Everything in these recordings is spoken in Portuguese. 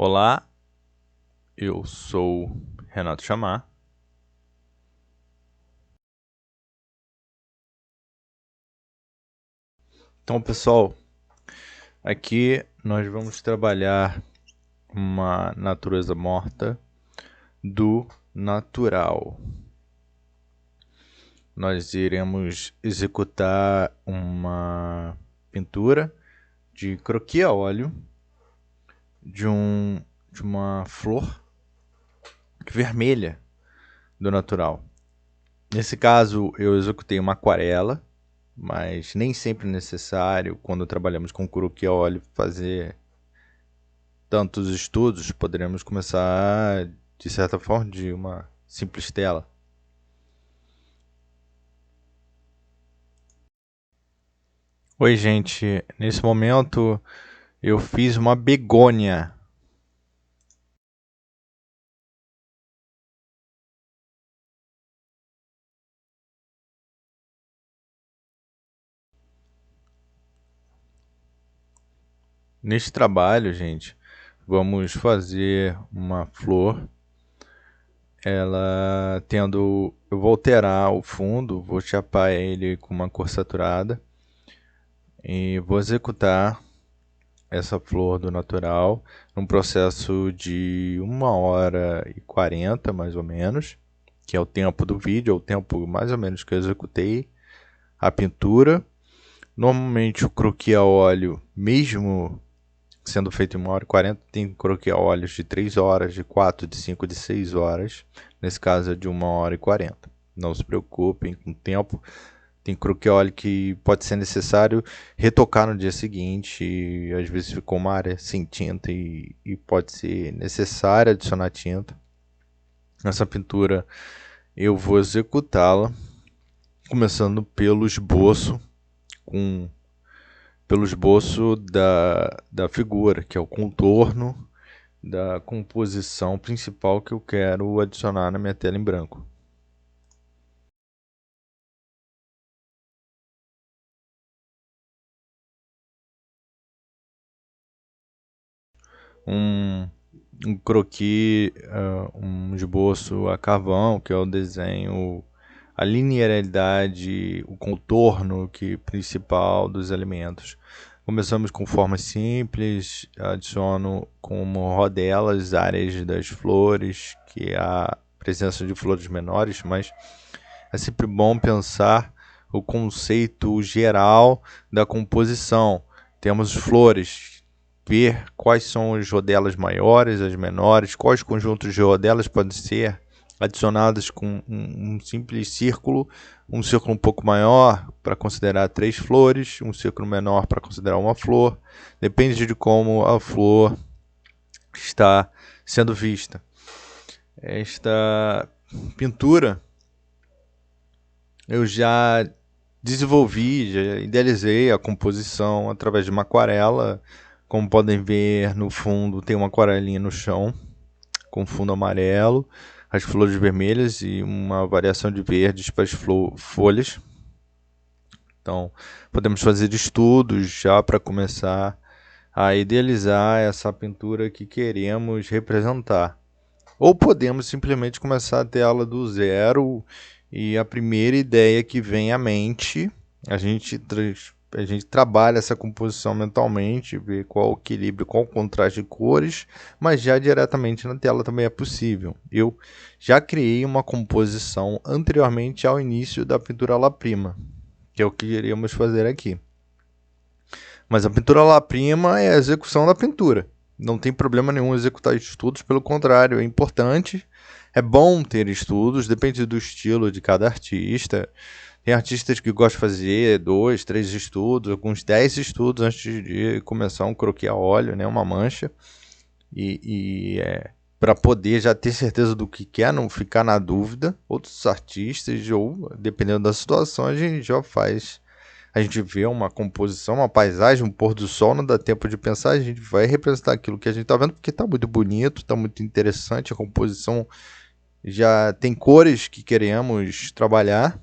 Olá, eu sou Renato Chamar. Então, pessoal, aqui nós vamos trabalhar uma natureza morta do natural. Nós iremos executar uma pintura de croquis a óleo de uma flor vermelha do natural. Nesse caso, eu executei uma aquarela, mas nem sempre é necessário, quando trabalhamos com croquis a óleo, fazer tantos estudos. Poderemos começar, de certa forma, de uma simples tela. Oi, gente. Nesse momento, eu fiz uma begônia. Neste trabalho, gente, vamos fazer uma flor. Ela tendo... Eu vou alterar o fundo, vou chapar ele com uma cor saturada. E vou executar essa flor do natural num processo de 1h40, mais ou menos, que é o tempo do vídeo, é o tempo mais ou menos que eu executei a pintura. Normalmente o croquis a óleo, mesmo sendo feito em 1h40, tem croquis a óleos de 3 horas, de 4, de 5, de 6 horas. Nesse caso é de 1h40. Não se preocupem com o tempo. Tem croquis a óleo que pode ser necessário retocar no dia seguinte. E às vezes ficou uma área sem tinta e pode ser necessário adicionar tinta. Essa pintura eu vou executá-la começando pelo esboço, pelo esboço da figura, que é o contorno da composição principal que eu quero adicionar na minha tela em branco. Um, um croquis, um esboço a carvão, que é o desenho, a linearidade, o contorno principal dos elementos. Começamos com formas simples, adiciono como rodelas áreas das flores, que é a presença de flores menores, mas é sempre bom pensar o conceito geral da composição. Temos flores, ver quais são as rodelas maiores, as menores, quais conjuntos de rodelas podem ser adicionados com um simples círculo, um círculo um pouco maior para considerar 3 flores, um círculo menor para considerar uma flor. Depende de como a flor está sendo vista. Esta pintura eu já desenvolvi, já idealizei a composição através de uma aquarela. Como podem ver, no fundo tem uma aquarelinha no chão com fundo amarelo, as flores vermelhas e uma variação de verdes para as folhas. Então, podemos fazer estudos já para começar a idealizar essa pintura que queremos representar. Ou podemos simplesmente começar a tela do zero e a primeira ideia que vem à mente, a gente trabalha essa composição mentalmente, vê qual o equilíbrio, qual o contraste de cores, mas já diretamente na tela também é possível. Eu já criei uma composição anteriormente ao início da pintura à la prima, que é o que iríamos fazer aqui. Mas a pintura à la prima é a execução da pintura. Não tem problema nenhum executar estudos, pelo contrário, é importante. É bom ter estudos, depende do estilo de cada artista. Tem artistas que gostam de fazer 2, 3 estudos, alguns 10 estudos antes de começar um croquis a óleo, né, uma mancha. Para poder já ter certeza do que quer, não ficar na dúvida. Outros artistas, ou dependendo da situação, a gente já faz. A gente vê uma composição, uma paisagem, um pôr do sol, não dá tempo de pensar, a gente vai representar aquilo que a gente está vendo, porque está muito bonito, está muito interessante, a composição já tem cores que queremos trabalhar.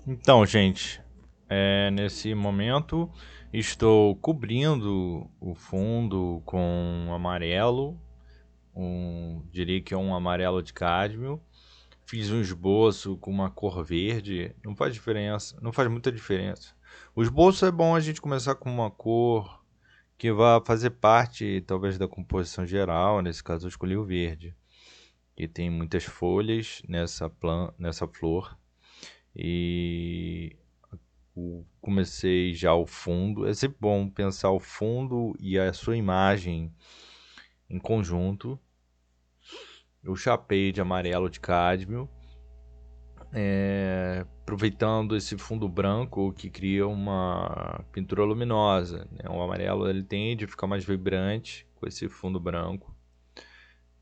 Então, gente, nesse momento estou cobrindo o fundo com amarelo, diria que é um amarelo de cádmio. Fiz um esboço com uma cor verde, não faz diferença, não faz muita diferença. O esboço é bom a gente começar com uma cor que vai fazer parte, talvez, da composição geral. Nesse caso, eu escolhi o verde, que tem muitas folhas nessa flor. E comecei já o fundo. É sempre bom pensar o fundo e a sua imagem em conjunto. Eu chapei de amarelo de cádmio, aproveitando esse fundo branco que cria uma pintura luminosa, né? O amarelo ele tende a ficar mais vibrante com esse fundo branco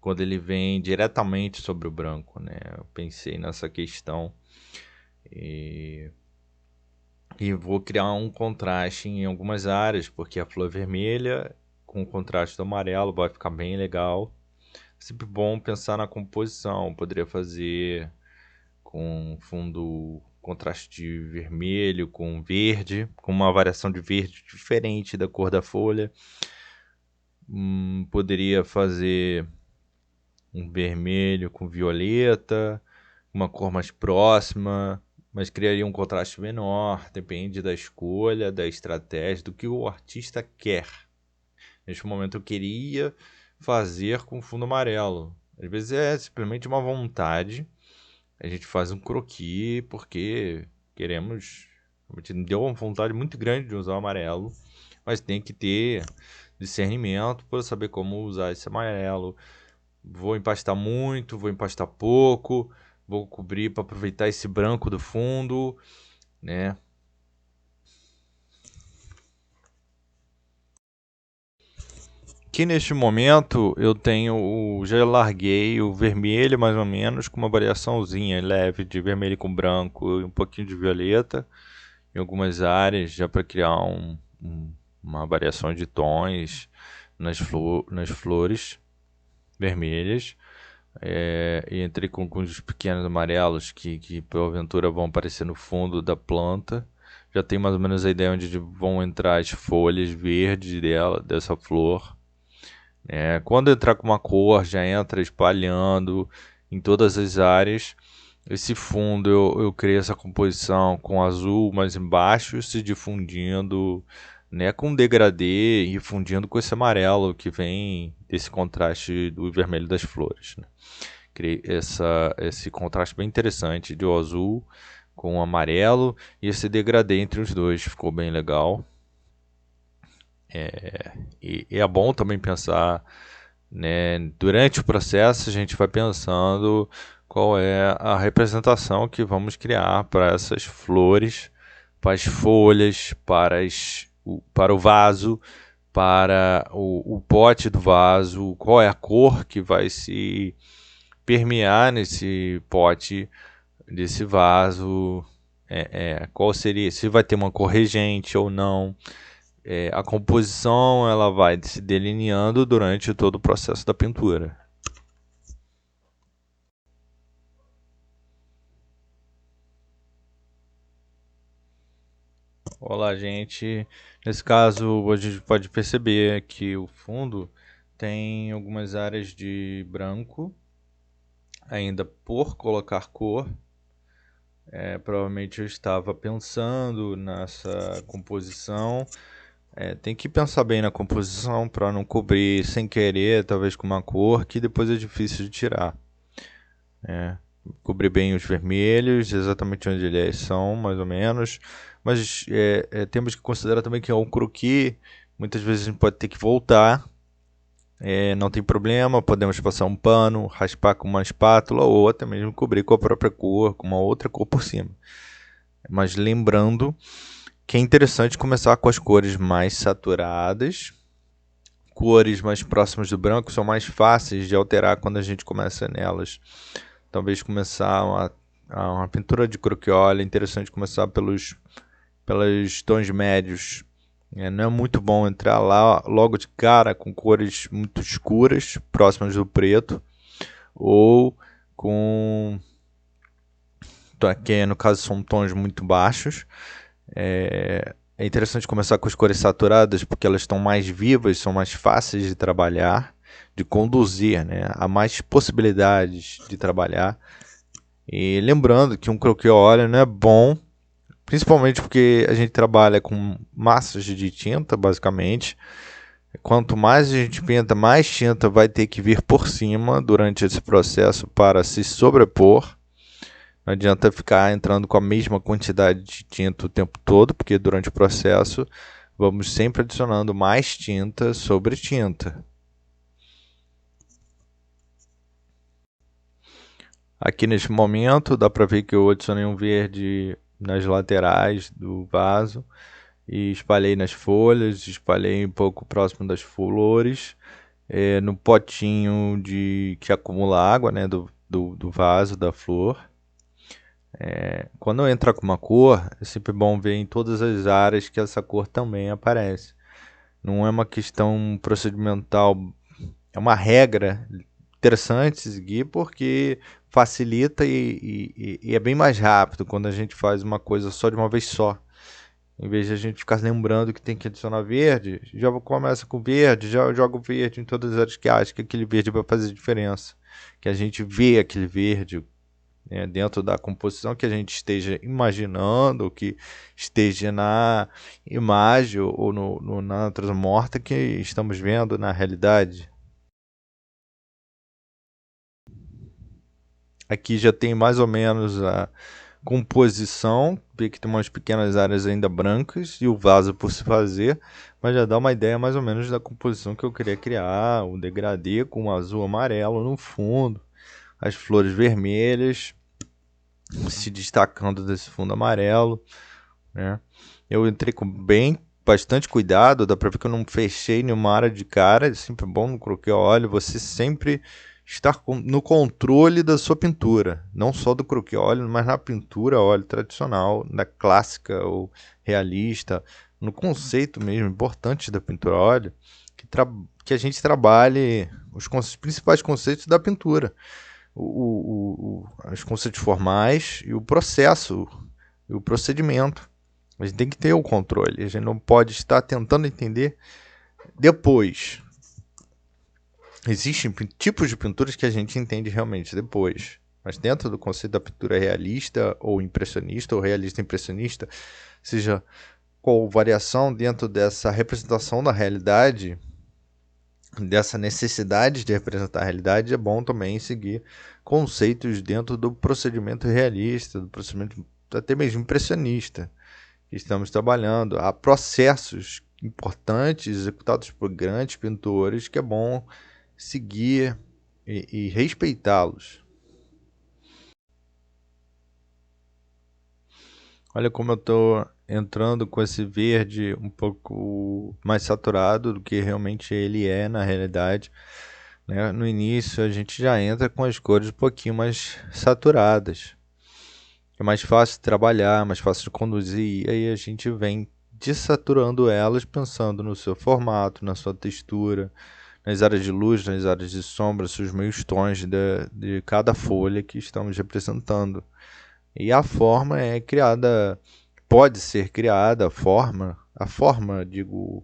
quando ele vem diretamente sobre o branco, né? Eu pensei nessa questão e vou criar um contraste em algumas áreas, porque a flor vermelha com o contraste do amarelo vai ficar bem legal. É sempre bom pensar na composição. Poderia fazer com fundo contraste vermelho com verde, com uma variação de verde diferente da cor da folha. Poderia fazer um vermelho com violeta, uma cor mais próxima, mas criaria um contraste menor. Depende da escolha, da estratégia, do que o artista quer. Neste momento eu queria fazer com fundo amarelo. Às vezes é simplesmente uma vontade. A gente faz um croquis porque queremos. A gente deu uma vontade muito grande de usar o amarelo, mas tem que ter discernimento para saber como usar esse amarelo. Vou empastar muito, vou empastar pouco, vou cobrir para aproveitar esse branco do fundo, né? Aqui neste momento eu tenho, já larguei o vermelho mais ou menos com uma variaçãozinha leve de vermelho com branco e um pouquinho de violeta em algumas áreas, já para criar uma variação de tons nas flores vermelhas. E entrei com alguns pequenos amarelos que porventura vão aparecer no fundo da planta. Já tenho mais ou menos a ideia onde vão entrar as folhas verdes dessa flor. Quando entrar com uma cor, já entra espalhando em todas as áreas. Esse fundo eu criei essa composição com azul mais embaixo, se difundindo, né, com degradê e fundindo com esse amarelo que vem desse contraste do vermelho das flores, né? Criei esse contraste bem interessante de azul com o amarelo e esse degradê entre os dois, ficou bem legal. E é bom também pensar, né, durante o processo a gente vai pensando qual é a representação que vamos criar para essas flores, para as folhas, para o vaso, para o pote do vaso, qual é a cor que vai se permear nesse pote, desse vaso, qual seria, se vai ter uma cor regente ou não. A composição ela vai se delineando durante todo o processo da pintura. Olá, gente. Nesse caso, a gente pode perceber que o fundo tem algumas áreas de branco, ainda por colocar cor. Provavelmente eu estava pensando nessa composição. Tem que pensar bem na composição para não cobrir sem querer, talvez com uma cor que depois é difícil de tirar. Cobrir bem os vermelhos, exatamente onde eles são, mais ou menos. Mas temos que considerar também que é um croquis. Muitas vezes a gente pode ter que voltar. Não tem problema, podemos passar um pano, raspar com uma espátula ou até mesmo cobrir com a própria cor, com uma outra cor por cima. Mas lembrando que é interessante começar com as cores mais saturadas. Cores mais próximas do branco são mais fáceis de alterar quando a gente começa nelas. Talvez começar uma pintura de croquis, é interessante começar pelos tons médios. Não é muito bom entrar lá logo de cara com cores muito escuras, próximas do preto, ou com que no caso são tons muito baixos. É interessante começar com as cores saturadas porque elas estão mais vivas, são mais fáceis de trabalhar, de conduzir, né? Há mais possibilidades de trabalhar. E lembrando que um croquis a óleo não é bom, principalmente porque a gente trabalha com massas de tinta, basicamente. Quanto mais a gente pinta, mais tinta vai ter que vir por cima durante esse processo para se sobrepor. Não adianta ficar entrando com a mesma quantidade de tinta o tempo todo, porque durante o processo vamos sempre adicionando mais tinta sobre tinta. Aqui neste momento dá para ver que eu adicionei um verde nas laterais do vaso e espalhei nas folhas, espalhei um pouco próximo das flores, no potinho que acumula água, né, do vaso, da flor. Quando entra com uma cor, é sempre bom ver em todas as áreas que essa cor também aparece. Não é uma questão procedimental, é uma regra interessante seguir porque facilita e é bem mais rápido quando a gente faz uma coisa só de uma vez só. Em vez de a gente ficar lembrando que tem que adicionar verde, já começa com verde, já joga o verde em todas as áreas que acha que aquele verde vai fazer diferença. Que a gente vê aquele verde, né, dentro da composição que a gente esteja imaginando, que esteja na imagem ou na natureza morta que estamos vendo na realidade. Aqui já tem mais ou menos a composição, vê que tem umas pequenas áreas ainda brancas e o vaso por se fazer, mas já dá uma ideia mais ou menos da composição que eu queria criar, um degradê com um azul amarelo no fundo, as flores vermelhas se destacando desse fundo amarelo, né? Eu entrei com bastante cuidado, dá pra ver que eu não fechei nenhuma área de cara, é sempre bom no croquis a óleo, você sempre estar no controle da sua pintura, não só do croquis a óleo, mas na pintura a óleo tradicional, na clássica ou realista, no conceito mesmo importante da pintura a óleo, que a gente trabalhe os principais conceitos da pintura, os conceitos formais e o processo, e o procedimento. A gente tem que ter o controle. A gente não pode estar tentando entender depois. Existem tipos de pinturas que a gente entende realmente depois. Mas dentro do conceito da pintura realista ou impressionista, ou realista impressionista, seja qual variação dentro dessa representação da realidade, dessa necessidade de representar a realidade, é bom também seguir conceitos dentro do procedimento realista, do procedimento até mesmo impressionista que estamos trabalhando. Há processos importantes executados por grandes pintores que é bom seguir e respeitá-los. Olha como eu estou entrando com esse verde um pouco mais saturado do que realmente ele é na realidade, né? No início a gente já entra com as cores um pouquinho mais saturadas. É mais fácil de trabalhar, mais fácil de conduzir, e aí a gente vem desaturando elas pensando no seu formato, na sua textura, nas áreas de luz, nas áreas de sombra, os meios tons de cada folha que estamos representando. E a forma é criada, pode ser criada, a forma, digo,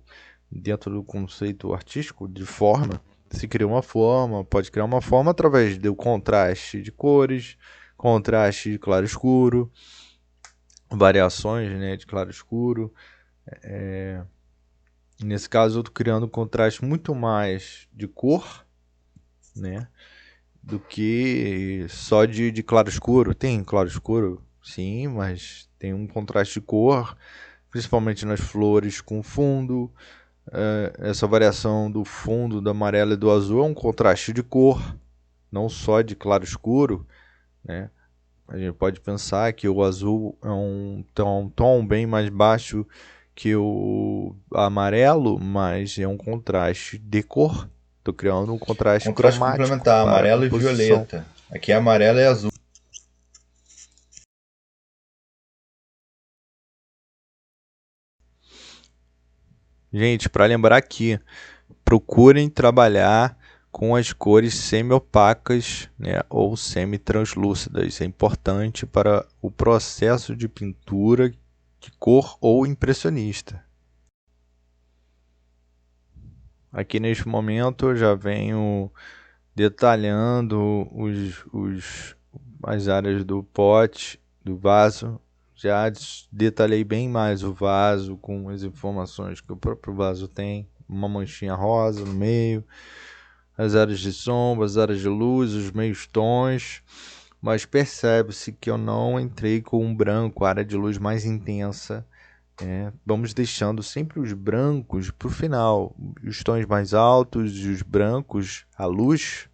dentro do conceito artístico de forma, se cria uma forma, pode criar uma forma através do contraste de cores, contraste de claro escuro, variações, né, de claro escuro. Nesse caso eu estou criando um contraste muito mais de cor, né, do que só de claro escuro. Tem claro escuro, sim, mas tem um contraste de cor, principalmente nas flores com fundo. Essa variação do fundo, do amarelo e do azul é um contraste de cor, não só de claro escuro, né? A gente pode pensar que o azul é um tom bem mais baixo que o amarelo, mas é um contraste de cor. Estou criando um contraste Contraste cromático complementar, para a amarelo e composição. violeta. Aqui é amarelo e azul. Gente, para lembrar aqui, procurem trabalhar com as cores semi-opacas, né, ou semi-translúcidas. É importante para o processo de pintura de cor ou impressionista. Aqui neste momento eu já venho detalhando as áreas do pote, do vaso. Já detalhei bem mais o vaso com as informações que o próprio vaso tem. Uma manchinha rosa no meio, as áreas de sombra, as áreas de luz, os meios tons. Mas percebe-se que eu não entrei com um branco, a área de luz mais intensa. Vamos deixando sempre os brancos para o final, os tons mais altos e os brancos, a luz,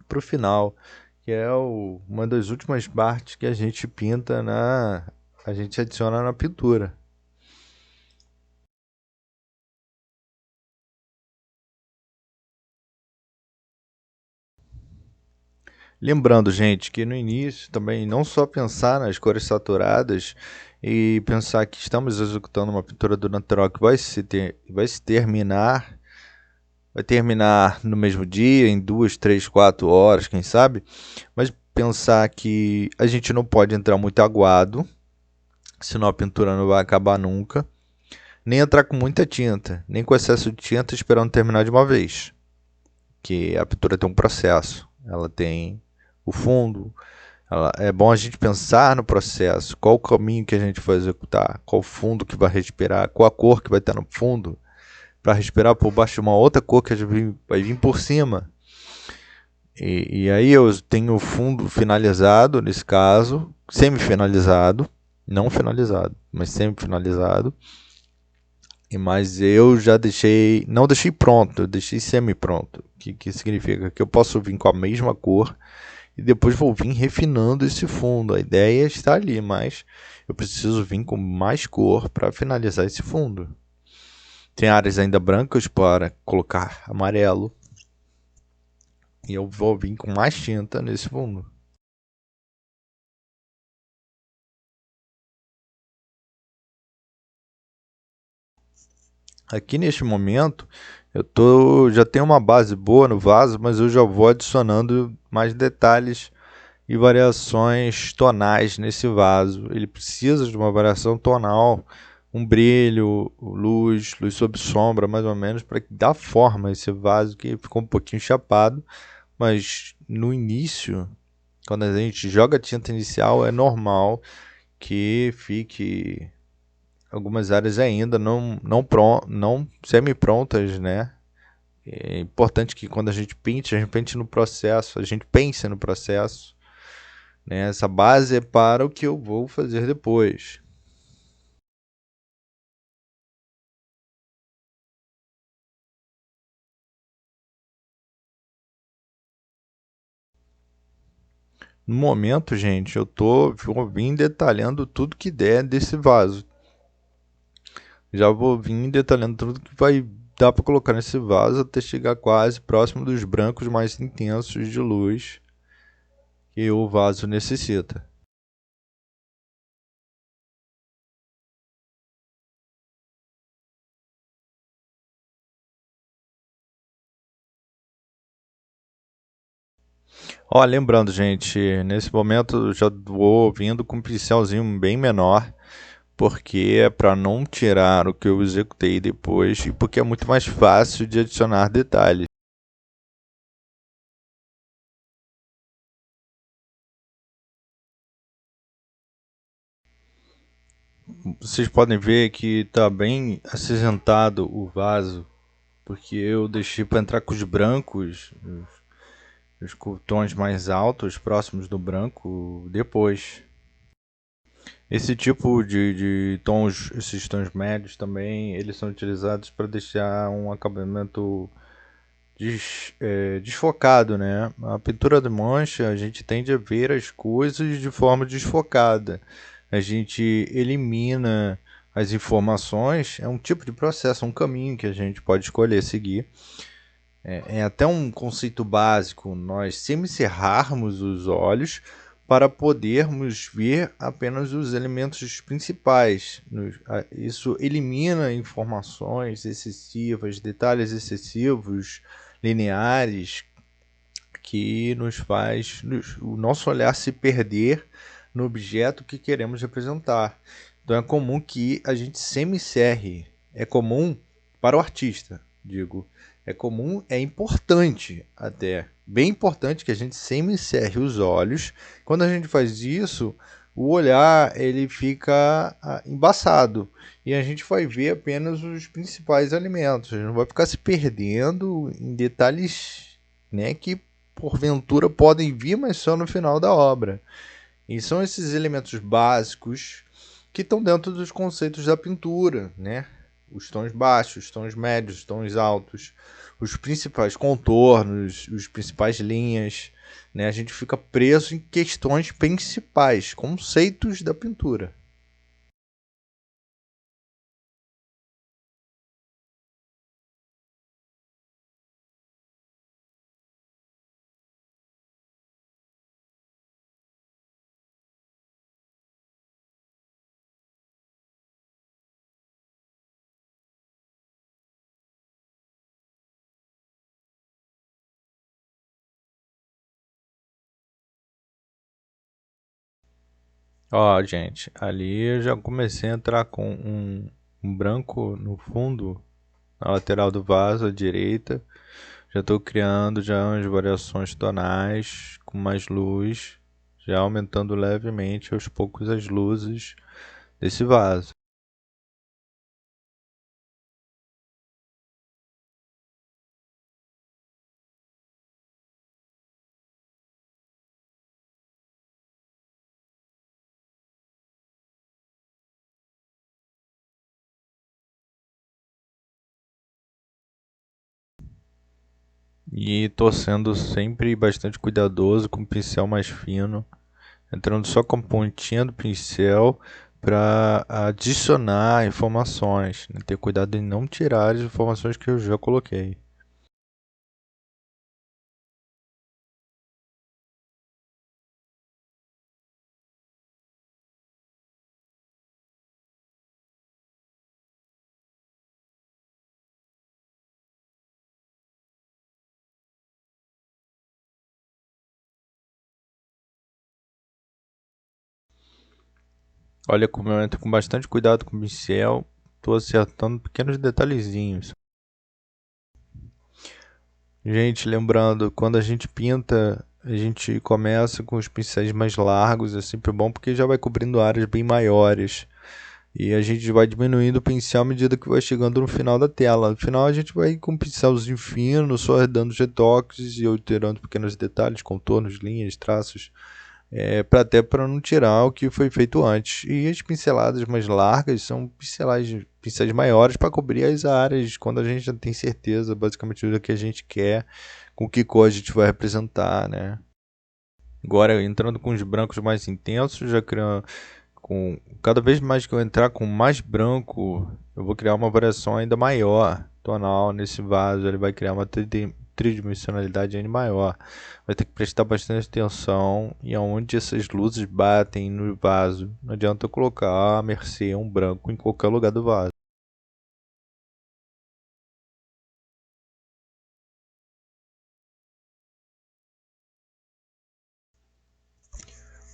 para o final, que é uma das últimas partes que a gente pinta a gente adiciona na pintura. Lembrando, gente, que no início também não só pensar nas cores saturadas e pensar que estamos executando uma pintura do natural que vai terminar no mesmo dia, em 2, 3, 4 horas, quem sabe, mas pensar que a gente não pode entrar muito aguado, senão a pintura não vai acabar nunca, nem entrar com muita tinta, nem com excesso de tinta esperando terminar de uma vez, que a pintura tem um processo, ela tem o fundo. É bom a gente pensar no processo, qual o caminho que a gente vai executar, qual o fundo que vai respirar, qual a cor que vai estar no fundo, para respirar por baixo de uma outra cor que vai vir por cima. E aí eu tenho o fundo finalizado, nesse caso, semi-finalizado, não finalizado, mas semi-finalizado. Mas eu já não deixei pronto, eu deixei semi-pronto. Que significa que eu posso vir com a mesma cor e depois vou vir refinando esse fundo. A ideia está ali, mas eu preciso vir com mais cor para finalizar esse fundo. Tem áreas ainda brancas para colocar amarelo. E eu vou vir com mais tinta nesse fundo. Aqui neste momento, já tenho uma base boa no vaso, mas eu já vou adicionando mais detalhes e variações tonais nesse vaso. Ele precisa de uma variação tonal, um brilho, luz sob sombra, mais ou menos, para dar forma a esse vaso que ficou um pouquinho chapado. Mas no início, quando a gente joga a tinta inicial, é normal que fique algumas áreas ainda não semi-prontas, né? É importante que quando a gente pinte no processo, a gente pense no processo, né? Essa base é para o que eu vou fazer depois. No momento, gente, vou vir detalhando tudo que der desse vaso. Já vou vir detalhando tudo que vai dar para colocar nesse vaso até chegar quase próximo dos brancos mais intensos de luz que o vaso necessita. Ó, lembrando, gente, nesse momento eu já vou vindo com um pincelzinho bem menor, porque é para não tirar o que eu executei depois e porque é muito mais fácil de adicionar detalhes. Vocês podem ver que está bem acinzentado o vaso, porque eu deixei para entrar com os brancos, os tons mais altos, próximos do branco, depois. Esse tipo de tons, esses tons médios também, eles são utilizados para deixar um acabamento desfocado, né? A pintura de mancha, a gente tende a ver as coisas de forma desfocada. A gente elimina as informações, é um tipo de processo, um caminho que a gente pode escolher seguir. É até um conceito básico nós semicerrarmos os olhos para podermos ver apenas os elementos principais. Isso elimina informações excessivas, detalhes excessivos, lineares que nos faz o nosso olhar se perder no objeto que queremos representar. Então é comum que a gente semicerre. É comum para o artista, digo. É comum, é importante até. Bem importante que a gente semicerre os olhos. Quando a gente faz isso, o olhar ele fica embaçado. E a gente vai ver apenas os principais alimentos. A gente não vai ficar se perdendo em detalhes, né, que porventura podem vir, mas só no final da obra. E são esses elementos básicos que estão dentro dos conceitos da pintura, né? Os tons baixos, os tons médios, os tons altos, os principais contornos, os principais linhas, né? A gente fica preso em questões principais, conceitos da pintura. Ó, gente, ali eu já comecei a entrar com um branco no fundo, na lateral do vaso, à direita. Já estou criando já umas variações tonais com mais luz, já aumentando levemente aos poucos as luzes desse vaso. E estou sendo sempre bastante cuidadoso com o pincel mais fino, entrando só com a pontinha do pincel para adicionar informações, né? Ter cuidado em não tirar as informações que eu já coloquei. Olha como eu entro com bastante cuidado com o pincel, estou acertando pequenos detalhezinhos. Gente, lembrando, quando a gente pinta, a gente começa com os pincéis mais largos, é sempre bom porque já vai cobrindo áreas bem maiores. E a gente vai diminuindo o pincel à medida que vai chegando no final da tela. No final a gente vai com um pincelzinho fino, só dando os retoques e alterando pequenos detalhes, contornos, linhas, traços, até para não tirar o que foi feito antes. E as pinceladas mais largas são pincéis maiores para cobrir as áreas quando a gente já tem certeza basicamente do que a gente quer, com que cor a gente vai representar, né? Agora entrando com os brancos mais intensos, já criando com cada vez mais que eu entrar com mais branco, eu vou criar uma variação ainda maior tonal nesse vaso. Ele vai criar uma tridimensionalidade ainda maior. Vai ter que prestar bastante atenção em aonde essas luzes batem no vaso. Não adianta eu colocar à mercê um branco em qualquer lugar do vaso.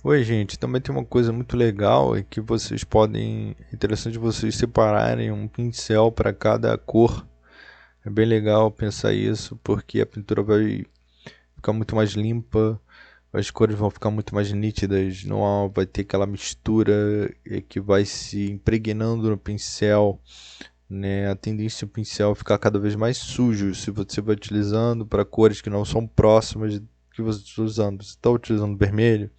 Oi, gente, também tem uma coisa muito legal é que vocês podem, é interessante vocês separarem um pincel para cada cor. É bem legal pensar isso, porque a pintura vai ficar muito mais limpa, as cores vão ficar muito mais nítidas, não vai ter aquela mistura que vai se impregnando no pincel, né? A tendência do pincel é ficar cada vez mais sujo se você vai utilizando para cores que não são próximas que você está usando. Você está utilizando vermelho,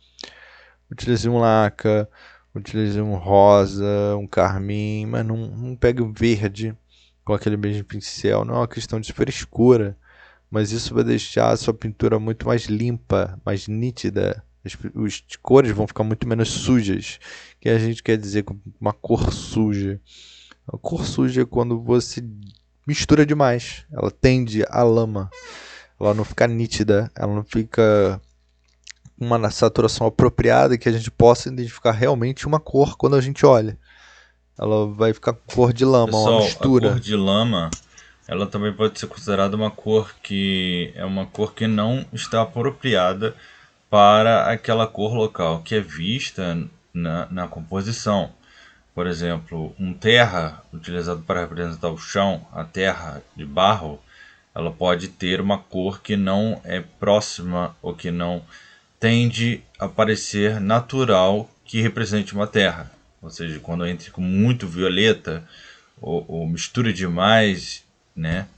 utilize um laca, utilize um rosa, um carmim, mas não pegue o verde com aquele mesmo pincel. Não é uma questão de frescura, mas isso vai deixar a sua pintura muito mais limpa, mais nítida. As cores vão ficar muito menos sujas. O que a gente quer dizer com uma cor suja? A cor suja é quando você mistura demais. Ela tende à lama. Ela não fica nítida, ela não fica uma saturação apropriada que a gente possa identificar realmente uma cor quando a gente olha. Ela vai ficar com cor de lama, uma Pessoal, a mistura. cor de lama ela também pode ser considerada uma cor que é uma cor que não está apropriada para aquela cor local que é vista na composição. Por exemplo, um terra utilizado para representar o chão, a terra de barro, ela pode ter uma cor que não é próxima ou que não tende a parecer natural que represente uma terra. Ou seja, quando entra com muito violeta ou mistura demais, né?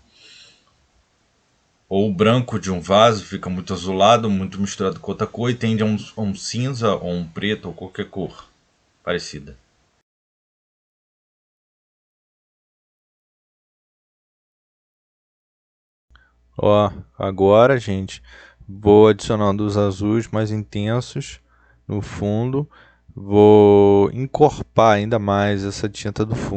Ou o branco de um vaso fica muito azulado, muito misturado com outra cor e tende a um cinza ou um preto ou qualquer cor parecida. Ó, agora, gente, vou adicionando os azuis mais intensos no fundo. Vou encorpar ainda mais essa tinta do fundo.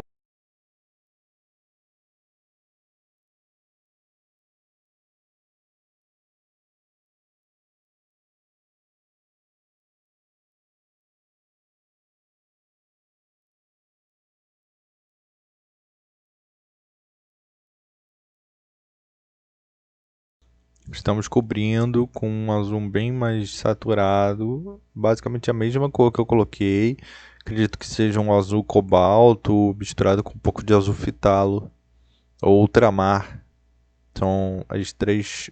Estamos cobrindo com um azul bem mais saturado, basicamente a mesma cor que eu coloquei. Acredito que seja um azul cobalto misturado com um pouco de azul fitalo ou ultramar. São as três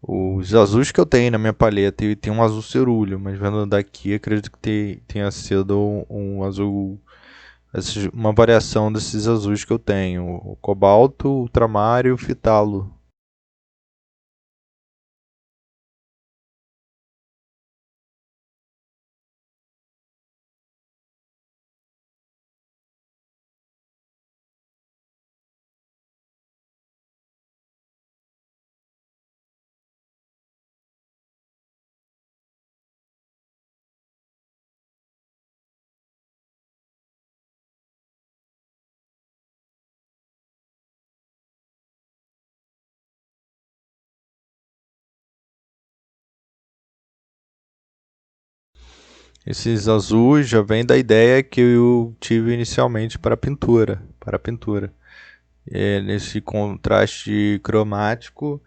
os azuis que eu tenho na minha paleta e tem um azul cerúleo, mas vendo daqui acredito que tenha sido um azul, uma variação desses azuis que eu tenho, o cobalto, o ultramar e o fitalo. Esses azuis já vêm da ideia que eu tive inicialmente para a pintura, nesse contraste cromático,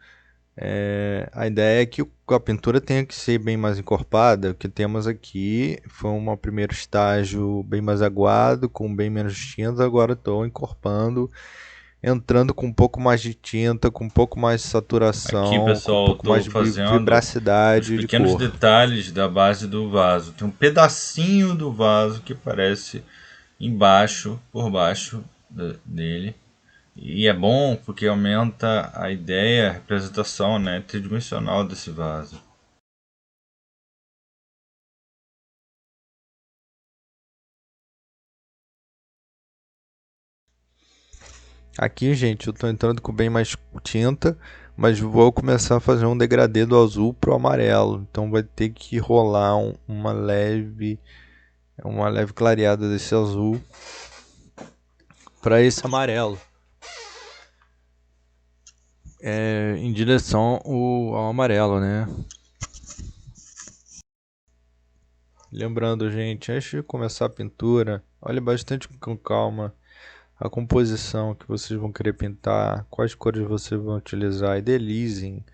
a ideia é que a pintura tenha que ser bem mais encorpada. O que temos aqui foi um primeiro estágio bem mais aguado, com bem menos tinta. Agora estou encorpando, entrando com um pouco mais de tinta, com um pouco mais de Aqui, saturação, com um pessoal, pouco mais estou de fazendo os vibracidade de pequenos cor. detalhes da base do vaso. Tem um pedacinho do vaso que aparece embaixo, por baixo dele. E é bom porque aumenta a ideia, a representação, né, tridimensional desse vaso. Aqui, gente, eu estou entrando com bem mais tinta, mas vou começar a fazer um degradê do azul pro amarelo. Então vai ter que rolar uma leve clareada desse azul para esse amarelo, em direção ao amarelo, né? Lembrando, gente, antes de começar a pintura, olhe bastante com calma a composição que vocês vão querer pintar, quais cores vocês vão utilizar, idealizem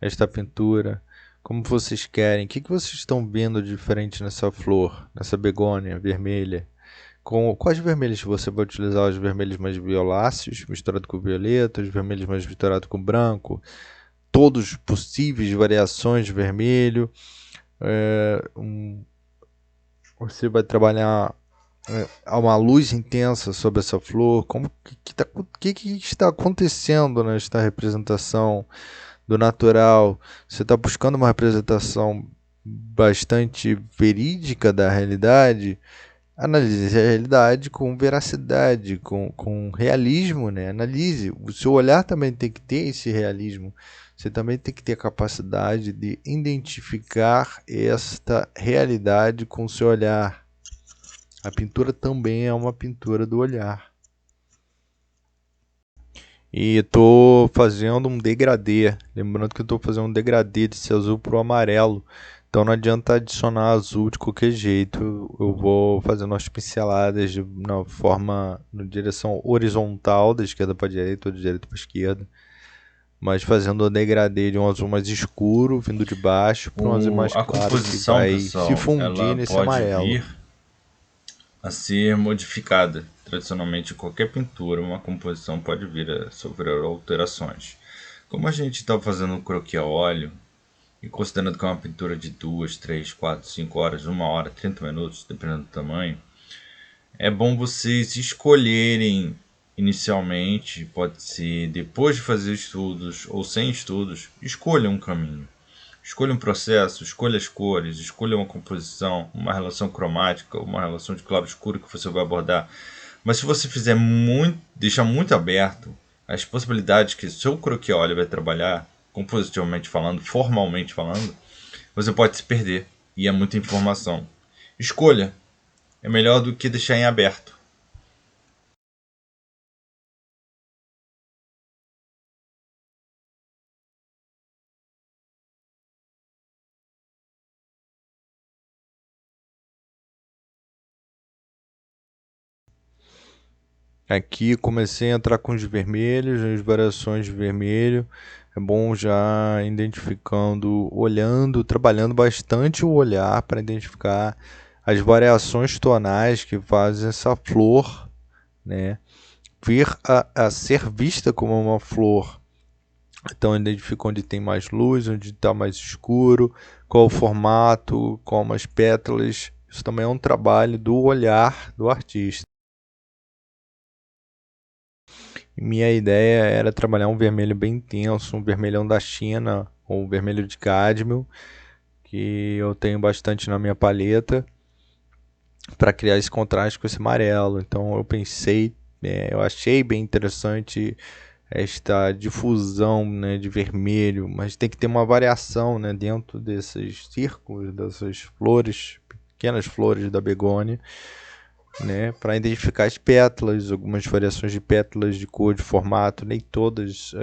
esta pintura como vocês querem. O que vocês estão vendo de diferente nessa flor, nessa begônia vermelha? Quais vermelhos você vai utilizar? Os vermelhos mais violáceos, misturado com violeta, os vermelhos mais misturado com branco, todos possíveis variações de vermelho. Você vai trabalhar uma luz intensa sobre essa flor. Que está acontecendo nesta representação do natural? Você está buscando uma representação bastante verídica da realidade? Analise a realidade com veracidade, com realismo, né? Analise. O seu olhar também tem que ter esse realismo. Você também tem que ter a capacidade de identificar esta realidade com o seu olhar. A pintura também é uma pintura do olhar. E estou fazendo um degradê. Lembrando que eu estou fazendo um degradê desse azul para o amarelo. Então não adianta adicionar azul de qualquer jeito. Eu vou fazendo as pinceladas na direção horizontal, da esquerda para a direita ou da direita para a esquerda. Mas fazendo o degradê de um azul mais escuro, vindo de baixo, para um azul mais A claro que composição, vai se pessoal, fundir ela nesse pode amarelo. vir a ser modificada. Tradicionalmente, em qualquer pintura, uma composição pode vir a sofrer alterações. Como a gente está fazendo um croquis a óleo, e considerando que é uma pintura de 2, 3, 4, 5 horas, 1 hora, 30 minutos, dependendo do tamanho, é bom vocês escolherem inicialmente, pode ser depois de fazer estudos ou sem estudos, escolha um caminho. Escolha um processo, escolha as cores, escolha uma composição, uma relação cromática, uma relação de claro-escuro que você vai abordar. Mas se você fizer muito, deixar muito aberto as possibilidades que seu croquis óleo vai trabalhar, compositivamente falando, formalmente falando, você pode se perder e é muita informação. Escolha é melhor do que deixar em aberto. Aqui comecei a entrar com os vermelhos, as variações de vermelho. É bom já identificando, olhando, trabalhando bastante o olhar para identificar as variações tonais que fazem essa flor, né, vir a ser vista como uma flor. Então identifica onde tem mais luz, onde está mais escuro, qual o formato, como as pétalas. Isso também é um trabalho do olhar do artista. Minha ideia era trabalhar um vermelho bem intenso, um vermelhão da China ou um vermelho de cádmio, que eu tenho bastante na minha paleta, para criar esse contraste com esse amarelo. Então eu pensei, eu achei bem interessante esta difusão, né, de vermelho, mas tem que ter uma variação, né, dentro desses círculos, dessas flores, pequenas flores da begônia, né, para identificar as pétalas, algumas variações de pétalas de cor, de formato, nem todas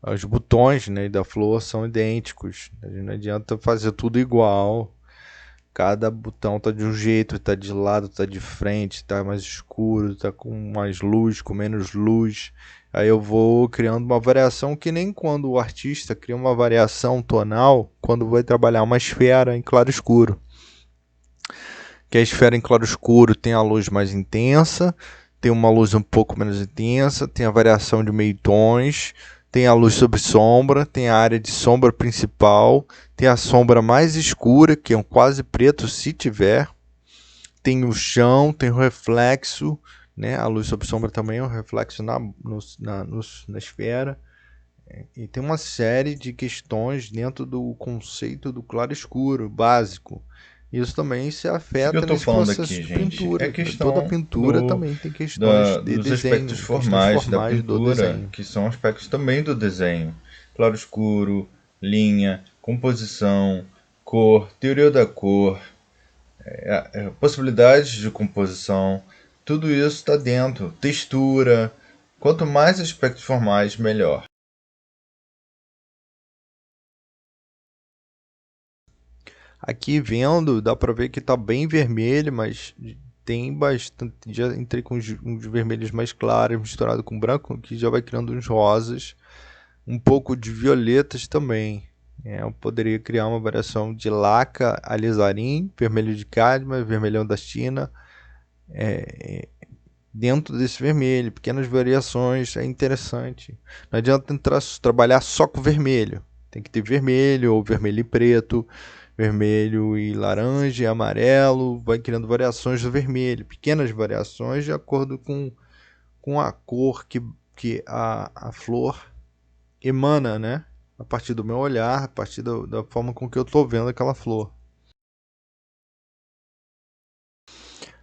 os botões, né, da flor são idênticos. Não adianta fazer tudo igual. Cada botão tá de um jeito, tá de lado, tá de frente, tá mais escuro, tá com mais luz, com menos luz. Aí eu vou criando uma variação que nem quando o artista cria uma variação tonal, quando vai trabalhar uma esfera em claro escuro. Que a esfera em claro escuro tem a luz mais intensa, tem uma luz um pouco menos intensa, tem a variação de meio tons, tem a luz sobre sombra, tem a área de sombra principal, tem a sombra mais escura, que é um quase preto se tiver, tem o chão, tem o reflexo, né? A luz sobre sombra também é um reflexo na esfera. E tem uma série de questões dentro do conceito do claro escuro básico. Isso também se O que eu afeta estou nesse falando processo aqui, de gente, é pintura. Toda questão pintura também tem questões de dos aspectos desenho, questões da formais do pintura, desenho. que são aspectos também do desenho. Claro escuro, linha, composição, cor, teoria da cor, possibilidades de composição, tudo isso está dentro. Textura, quanto mais aspectos formais, melhor. Aqui vendo, dá pra ver que tá bem vermelho, mas tem bastante. Já entrei com uns vermelhos mais claros, misturado com branco, que já vai criando uns rosas, um pouco de violetas também. Eu poderia criar uma variação de laca, alizarim, vermelho de cádmio, vermelhão da China, dentro desse vermelho, pequenas variações, é interessante. Não adianta trabalhar só com vermelho. Tem que ter vermelho ou vermelho e preto, vermelho e laranja e amarelo, vai criando variações do vermelho, pequenas variações de acordo com a cor que a flor emana, né? A partir do meu olhar, a partir da forma com que eu estou vendo aquela flor.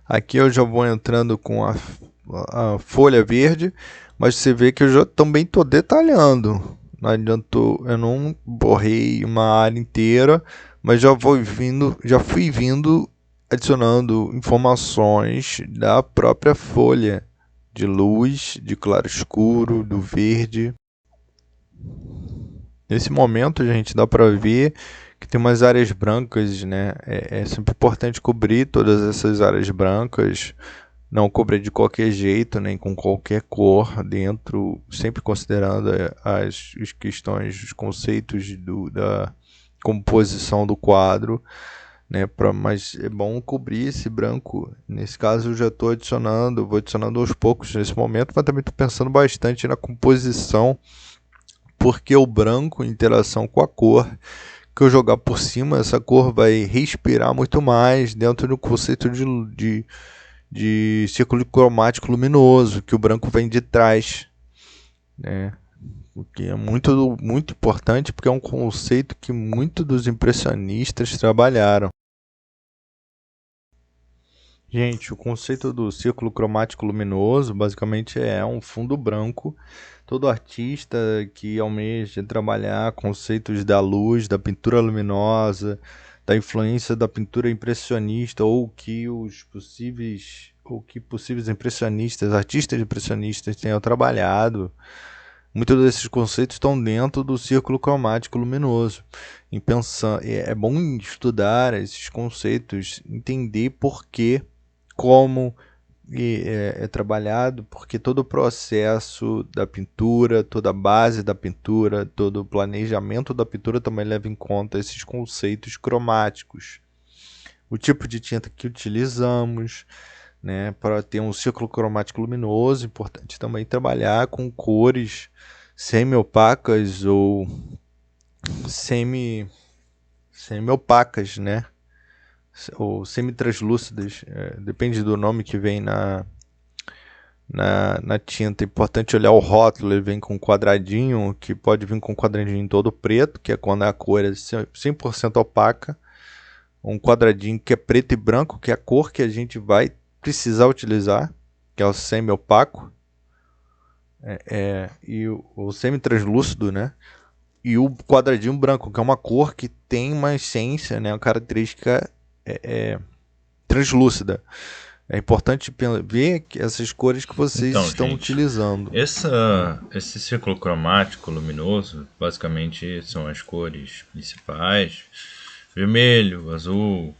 Aqui eu já vou entrando com a folha verde, mas você vê que eu já também estou detalhando. Não adiantou, eu não borrei uma área inteira, mas já fui vindo adicionando informações da própria folha, de luz, de claro escuro, do verde. Nesse momento, gente, dá para ver que tem umas áreas brancas, né? É sempre importante cobrir todas essas áreas brancas, não cobrir de qualquer jeito, nem com qualquer cor dentro, sempre considerando as questões, os conceitos da composição do quadro, né? Mas é bom cobrir esse branco. Nesse caso, eu já estou adicionando, vou adicionando aos poucos nesse momento, mas também estou pensando bastante na composição, porque o branco, em interação com a cor, que eu jogar por cima, essa cor vai respirar muito mais dentro do conceito de círculo cromático luminoso, que o branco vem de trás, né? O que é muito importante, porque é um conceito que muitos dos impressionistas trabalharam. Gente, o conceito do círculo cromático luminoso basicamente é um fundo branco. Todo artista que almeja trabalhar conceitos da luz, da pintura luminosa, da influência da pintura impressionista ou que possíveis impressionistas, artistas impressionistas tenham trabalhado, muitos desses conceitos estão dentro do círculo cromático luminoso. É bom estudar esses conceitos, entender por quê, como é trabalhado, porque todo o processo da pintura, toda a base da pintura, todo o planejamento da pintura também leva em conta esses conceitos cromáticos. O tipo de tinta que utilizamos, né, para ter um círculo cromático luminoso, importante também trabalhar com cores semi-opacas ou semi semi-opacas, né? Ou semi-translúcidas, depende do nome que vem na tinta. É importante olhar o rótulo, ele vem com um quadradinho, que pode vir com um quadradinho todo preto, que é quando a cor é 100% opaca, um quadradinho que é preto e branco, que é a cor que a gente vai precisar utilizar, que é o semi-opaco, e o semi-translúcido, né? E o quadradinho branco, que é uma cor que tem uma essência, né? Uma característica translúcida. É importante ver essas cores que vocês Então, estão gente, utilizando. esse círculo cromático luminoso, basicamente são as cores principais: vermelho, azul,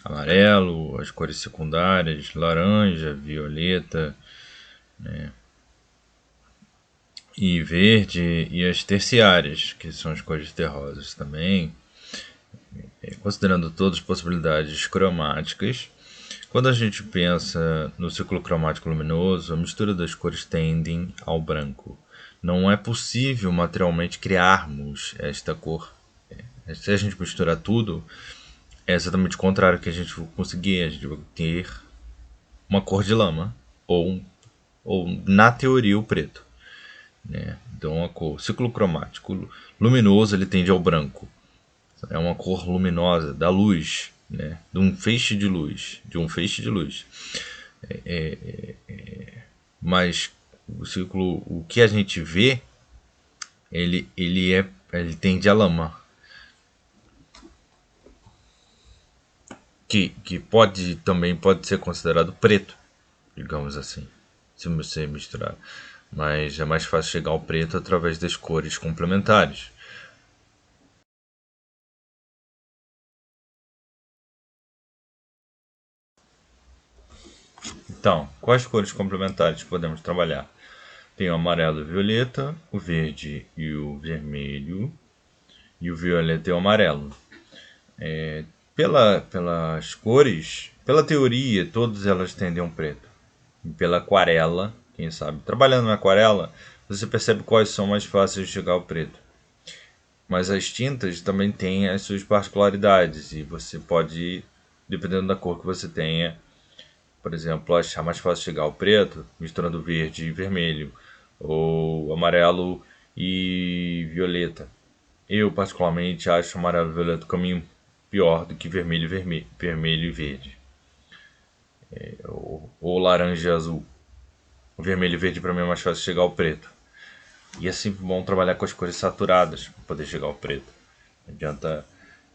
amarelo, as cores secundárias, laranja, violeta e verde, e as terciárias, que são as cores terrosas também. Considerando todas as possibilidades cromáticas, quando a gente pensa no ciclo cromático luminoso, a mistura das cores tendem ao branco. Não é possível materialmente criarmos esta cor. Se a gente misturar tudo, é exatamente o contrário que a gente vai conseguir. A gente vai ter uma cor de lama, ou na teoria, o preto. Né? Então, a cor ciclo cromático luminoso ele tende ao branco. É uma cor luminosa da luz, né? De um feixe de luz, Mas o círculo, o que a gente vê, ele tende a lama, que pode ser considerado preto, digamos assim, se você misturar. Mas é mais fácil chegar ao preto através das cores complementares. Então, quais cores complementares podemos trabalhar? Tem o amarelo e o violeta, o verde e o vermelho, e o violeta e o amarelo. Pelas cores, pela teoria, todas elas tendem a um preto. E pela aquarela, quem sabe, trabalhando na aquarela, você percebe quais são mais fáceis de chegar ao preto. Mas as tintas também têm as suas particularidades e você pode, dependendo da cor que você tenha, por exemplo, achar mais fácil chegar ao preto misturando verde e vermelho, ou amarelo e violeta. Eu, particularmente, acho amarelo e violeta o caminho pior do que vermelho e verde. Ou laranja e azul. O vermelho e verde para mim é mais fácil chegar ao preto. E é sempre bom trabalhar com as cores saturadas para poder chegar ao preto. Não adianta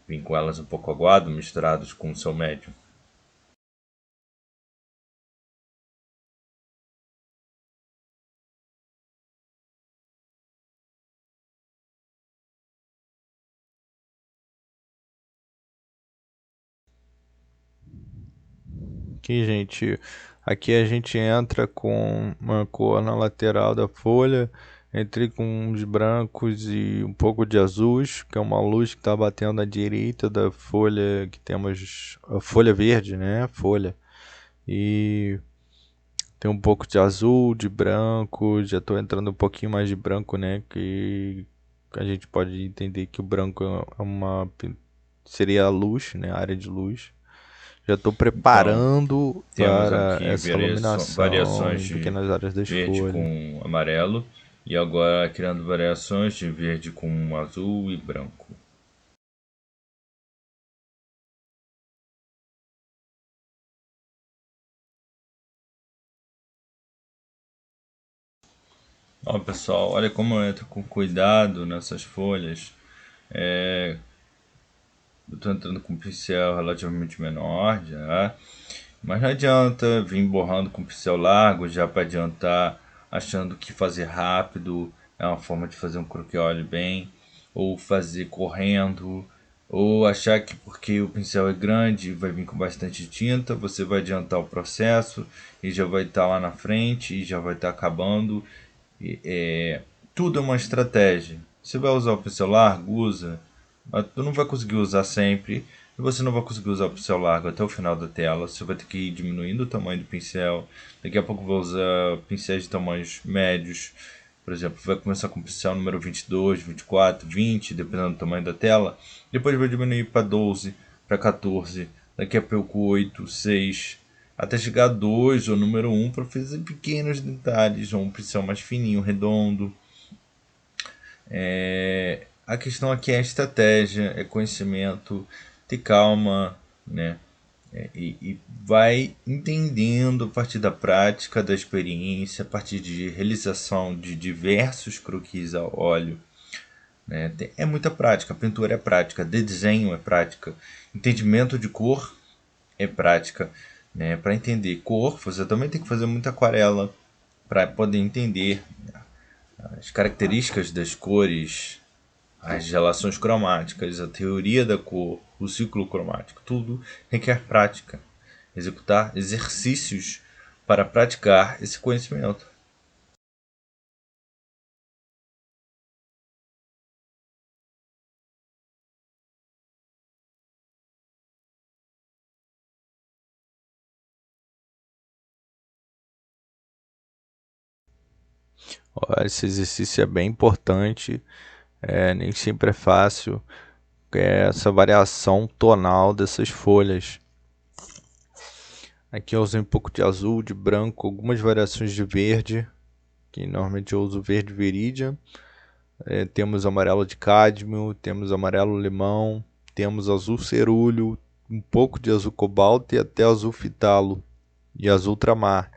vir com elas um pouco aguado, misturados com o seu médio. Aqui a gente entra com uma cor na lateral da folha, entrei com uns brancos e um pouco de azuis, que é uma luz que está batendo à direita da folha, que temos a folha verde, né? Folha. E tem um pouco de azul, de branco, já estou entrando um pouquinho mais de branco, né? Que a gente pode entender que o branco é seria a luz, né? A área de luz. Já estou Então, preparando temos para aqui essa iluminação variações em de pequenas áreas das verde folhas. com amarelo e agora criando variações de verde com azul e branco. Ó, pessoal, olha como eu entro com cuidado nessas folhas. Eu estou entrando com um pincel relativamente menor já, mas não adianta vir borrando com pincel largo já para adiantar, achando que fazer rápido é uma forma de fazer um croquis bem, ou fazer correndo, ou achar que porque o pincel é grande e vai vir com bastante tinta, você vai adiantar o processo e já vai estar lá na frente e já vai estar acabando. Tudo é uma estratégia. Você vai usar o pincel largo, usa, mas tu não vai conseguir usar sempre. E você não vai conseguir usar o pincel largo até o final da tela. Você vai ter que ir diminuindo o tamanho do pincel. Daqui a pouco vai usar pincéis de tamanhos médios. Por exemplo, vai começar com o pincel número 22, 24, 20, dependendo do tamanho da tela. Depois vai diminuir para 12, para 14. Daqui a pouco 8, 6, até chegar a 2 ou número 1 para fazer pequenos detalhes, ou um pincel mais fininho, redondo. A questão aqui é estratégia, é conhecimento, ter calma, né? E vai entendendo a partir da prática, da experiência, a partir de realização de diversos croquis a óleo. Né? É muita prática, a pintura é prática, desenho é prática, entendimento de cor é prática. Né? Para entender cor, você também tem que fazer muita aquarela para poder entender as características das cores, as relações cromáticas, a teoria da cor, o ciclo cromático, tudo requer prática. Executar exercícios para praticar esse conhecimento. Esse exercício é bem importante, nem sempre é fácil. Essa variação tonal dessas folhas. Aqui eu usei um pouco de azul, de branco, algumas variações de verde, que normalmente eu uso verde viridian. Temos amarelo de cádmio, temos amarelo limão, temos azul cerúleo, um pouco de azul cobalto e até azul fitalo e azul ultramar.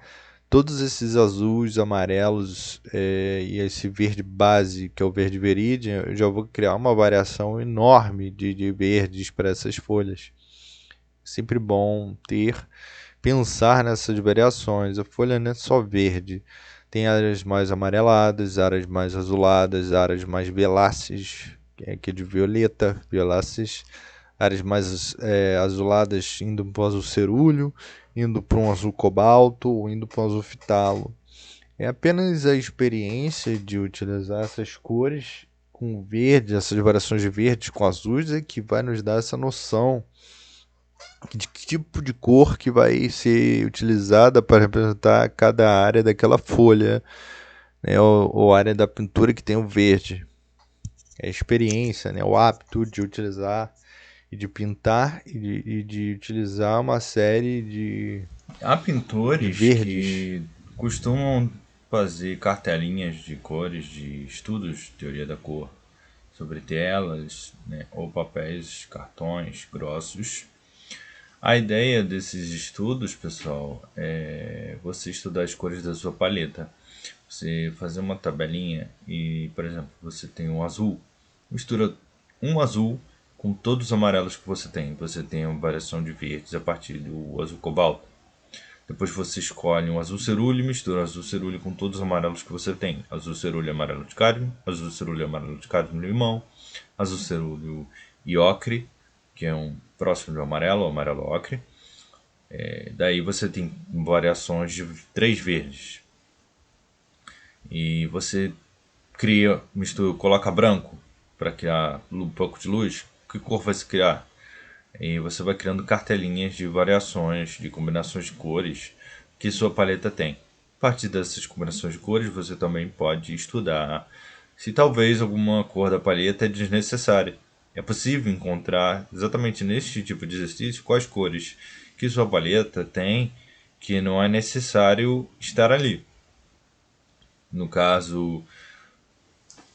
Todos esses azuis, amarelos e esse verde base, que é o verde viridian, eu já vou criar uma variação enorme de verdes para essas folhas. Sempre bom pensar nessas variações. A folha não é só verde. Tem áreas mais amareladas, áreas mais azuladas, áreas mais violáceas, que é aqui de violeta, violáceas, áreas mais azuladas indo para o azul cerúleo, indo para um azul cobalto ou indo para um azul fitalo. É apenas a experiência de utilizar essas cores com verde, essas variações de verdes com azuis, é que vai nos dar essa noção de que tipo de cor que vai ser utilizada para representar cada área daquela folha, né, ou área da pintura que tem o verde. É a experiência, né, o hábito de utilizar e de pintar e de utilizar uma série Há de pintores verdes. que costumam fazer cartelinhas de cores, de estudos de teoria da cor sobre telas, né, ou papéis, cartões grossos. A ideia desses estudos, pessoal, é você estudar as cores da sua paleta. Você fazer uma tabelinha e, por exemplo, você tem um azul, mistura um azul com todos os amarelos que você tem. Você tem uma variação de verdes a partir do azul cobalto. Depois você escolhe um azul cerúleo e mistura o azul cerúleo com todos os amarelos que você tem. Azul cerúleo amarelo de cádmio, azul cerúleo amarelo de cádmio limão, azul cerúleo e ocre, que é um próximo do amarelo, o amarelo ocre. Daí você tem variações de 3 verdes. E você cria, mistura, coloca branco para criar um pouco de luz. Que cor vai se criar? E você vai criando cartelinhas de variações, de combinações de cores que sua paleta tem. A partir dessas combinações de cores, você também pode estudar se talvez alguma cor da paleta é desnecessária. É possível encontrar exatamente neste tipo de exercício quais cores que sua paleta tem que não é necessário estar ali. No caso,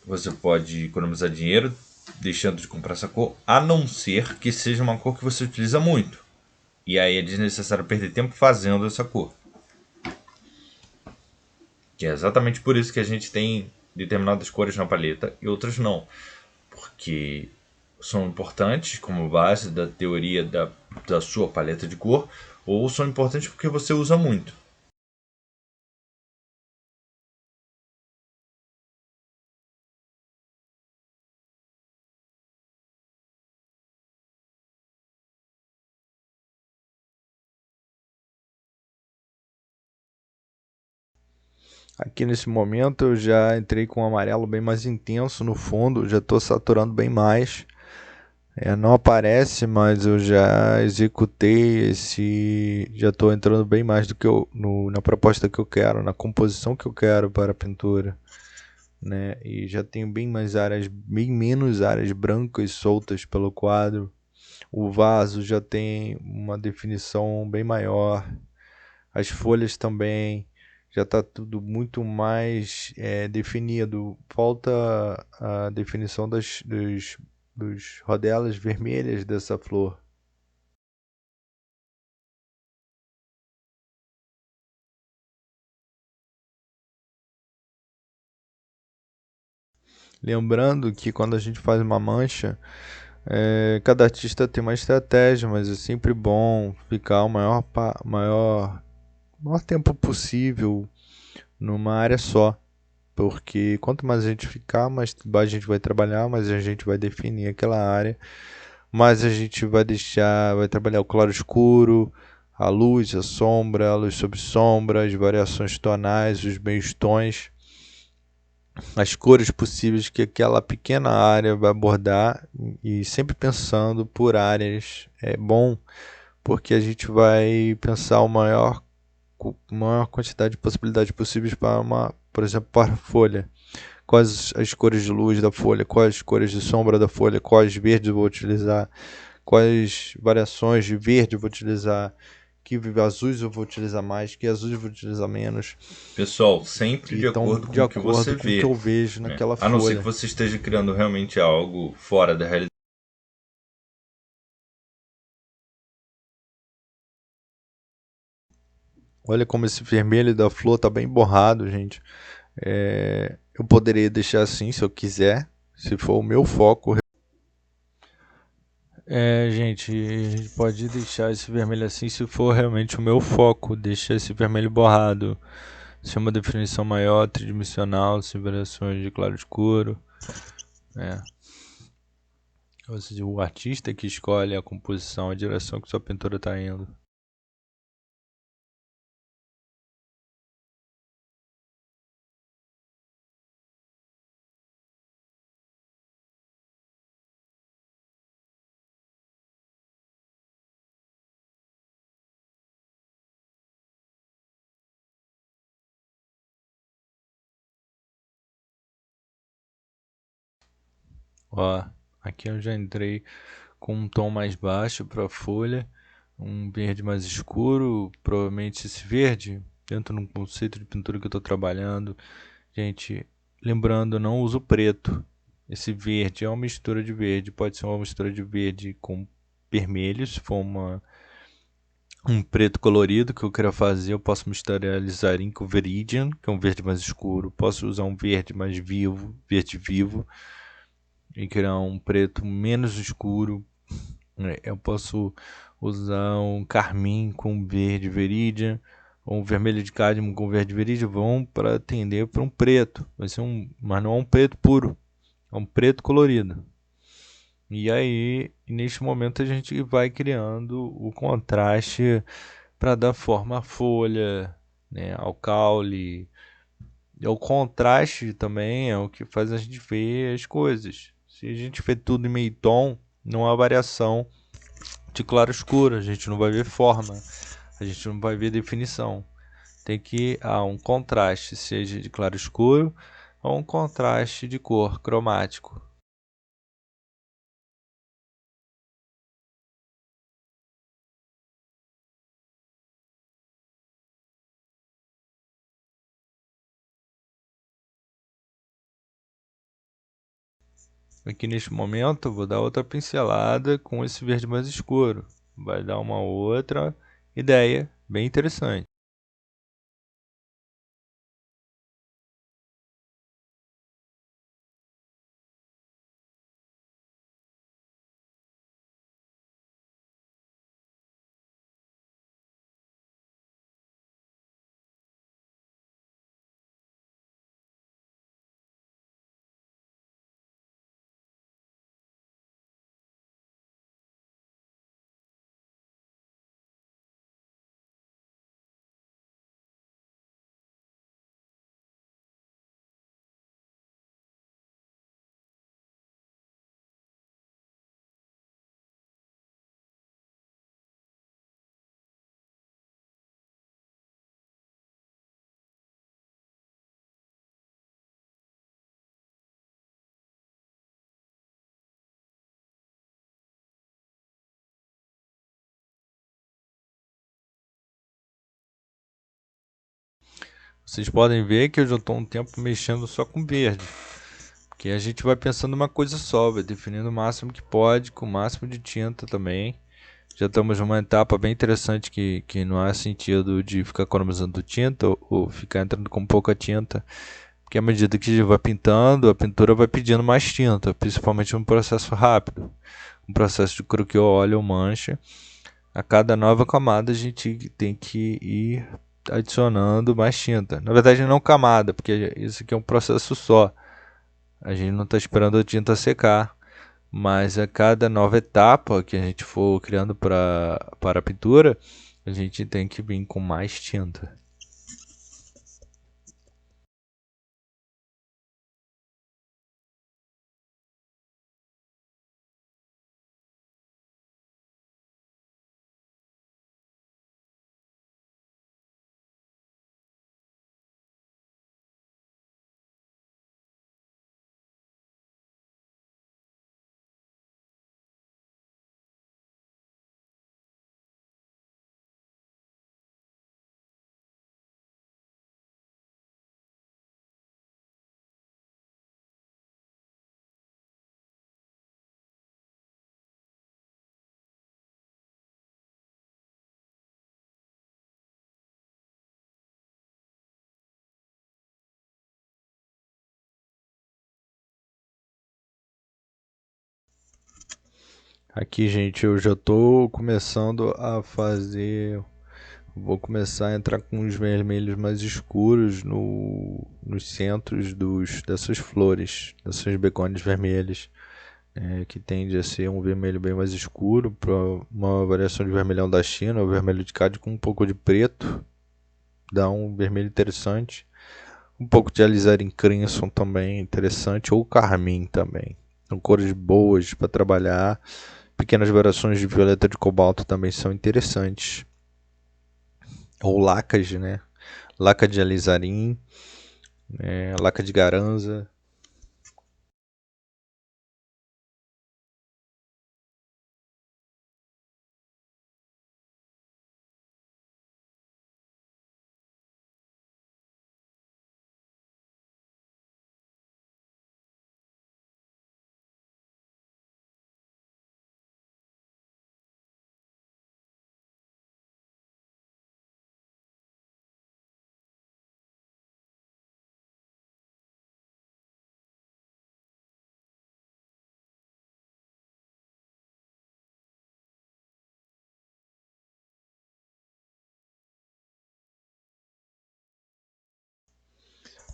você pode economizar dinheiro deixando de comprar essa cor, a não ser que seja uma cor que você utiliza muito. E aí é desnecessário perder tempo fazendo essa cor. Que é exatamente por isso que a gente tem determinadas cores na paleta e outras não. Porque são importantes como base da teoria da sua paleta de cor, ou são importantes porque você usa muito. Aqui nesse momento eu já entrei com um amarelo bem mais intenso no fundo, já estou saturando bem mais. Não aparece, mas eu já executei esse. Já estou entrando bem mais do que na proposta que eu quero, na composição que eu quero para a pintura. Né? E já tenho bem mais áreas, bem menos áreas brancas soltas pelo quadro. O vaso já tem uma definição bem maior. As folhas também já está tudo muito mais definido. Falta a definição dos rodelas vermelhas dessa flor. Lembrando que quando a gente faz uma mancha, cada artista tem uma estratégia, mas é sempre bom ficar o maior tempo possível numa área só. Porque quanto mais a gente ficar, mais a gente vai trabalhar, mais a gente vai definir aquela área, mais a gente vai trabalhar o claro escuro, a luz, a sombra, a luz sobre sombra, as variações tonais, os meios tons, as cores possíveis que aquela pequena área vai abordar e sempre pensando por áreas. É bom porque a gente vai pensar maior quantidade de possibilidades possíveis para por exemplo, para a folha. Quais as cores de luz da folha, quais as cores de sombra da folha, quais verdes eu vou utilizar, quais variações de verde eu vou utilizar, que azuis eu vou utilizar mais, que azuis eu vou utilizar menos. Pessoal, sempre E de estão acordo de com o que você acordo com o que vê, eu vejo né? naquela A não ser que folha. você esteja criando realmente algo fora da realidade. Olha como esse vermelho da flor tá bem borrado, gente. Eu poderia deixar assim se eu quiser, se for o meu foco. Gente, a gente pode deixar esse vermelho assim se for realmente o meu foco. Deixar esse vermelho borrado. Se é uma definição maior, tridimensional, sem variações de claro e escuro. Ou seja, o artista que escolhe a composição, a direção que sua pintura está indo. Ó, aqui eu já entrei com um tom mais baixo para a folha, um verde mais escuro, provavelmente esse verde, dentro de um conceito de pintura que eu estou trabalhando. Gente, lembrando, eu não uso preto. Esse verde é uma mistura de verde, pode ser uma mistura de verde com vermelho, se for um preto colorido que eu queira fazer, eu posso misturar alizarin com veridian, que é um verde mais escuro. Posso usar um verde mais vivo, verde vivo, e criar um preto menos escuro. Eu posso usar um carmim com verde veridian, ou um vermelho de cádmio com verde veridian, vão para atender para um preto. Vai ser mas não é um preto puro, é um preto colorido. E aí, neste momento, a gente vai criando o contraste para dar forma à folha, né, ao caule. E o contraste também é o que faz a gente ver as coisas. Se a gente vê tudo em meio tom, não há variação de claro escuro, a gente não vai ver forma, a gente não vai ver definição. Tem que há um contraste, seja de claro escuro ou um contraste de cor cromático. Aqui neste momento, vou dar outra pincelada com esse verde mais escuro. Vai dar uma outra ideia bem interessante. Vocês podem ver que eu já estou um tempo mexendo só com verde, porque a gente vai pensando uma coisa só, vai definindo o máximo que pode, com o máximo de tinta também. Já estamos numa etapa bem interessante que não há sentido de ficar economizando tinta ou ficar entrando com pouca tinta, porque à medida que vai pintando, a pintura vai pedindo mais tinta, principalmente num processo rápido, um processo de croquis, óleo ou mancha. A cada nova camada a gente tem que ir adicionando mais tinta. Na verdade não camada, porque isso aqui é um processo só. A gente não está esperando a tinta secar, mas a cada nova etapa que a gente for criando para a pintura, a gente tem que vir com mais tinta. Aqui, gente, eu já estou começando a fazer. Vou começar a entrar com os vermelhos mais escuros nos centros dessas flores, dessas begônias vermelhas, que tende a ser um vermelho bem mais escuro, para uma variação de vermelhão da China, o vermelho de Cádiz com um pouco de preto, dá um vermelho interessante. Um pouco de alizarin crimson também interessante, ou carmim também. São cores boas para trabalhar. Pequenas variações de violeta de cobalto também são interessantes. Ou lacas, né? Laca de alizarin, laca de garanza.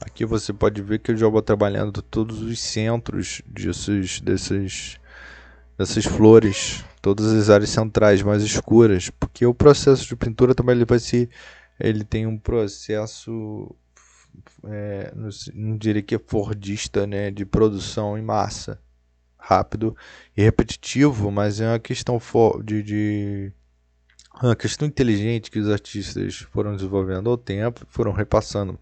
Aqui você pode ver que eu já vou trabalhando todos os centros dessas flores, todas as áreas centrais mais escuras, porque o processo de pintura também ele tem um processo, não diria que é fordista, né, de produção em massa, rápido e repetitivo, mas é uma questão uma questão inteligente que os artistas foram desenvolvendo ao tempo, foram repassando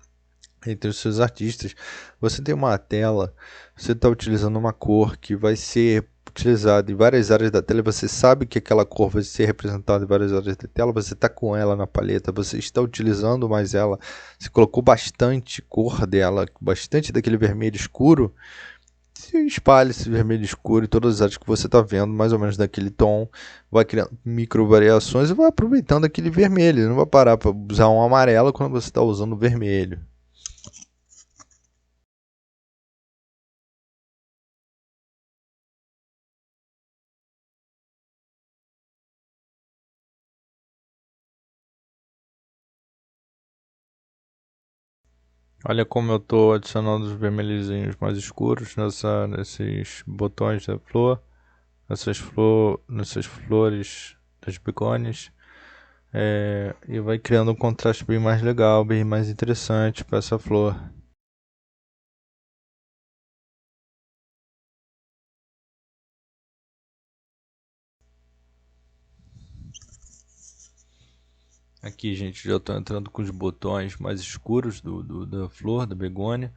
entre os seus artistas. Você tem uma tela, você está utilizando uma cor que vai ser utilizada em várias áreas da tela, você sabe que aquela cor vai ser representada em várias áreas da tela, você está com ela na paleta, você está utilizando mais ela, você colocou bastante cor dela, bastante daquele vermelho escuro, se espalha esse vermelho escuro e todas as áreas que você está vendo, mais ou menos daquele tom, vai criando micro variações e vai aproveitando aquele vermelho, não vai parar para usar um amarelo quando você está usando o vermelho. Olha como eu estou adicionando os vermelhinhos mais escuros nesses botões da flor, nessas flores das begônias. E vai criando um contraste bem mais legal, bem mais interessante para essa flor. Aqui, gente, já estou entrando com os botões mais escuros da flor, da begônia.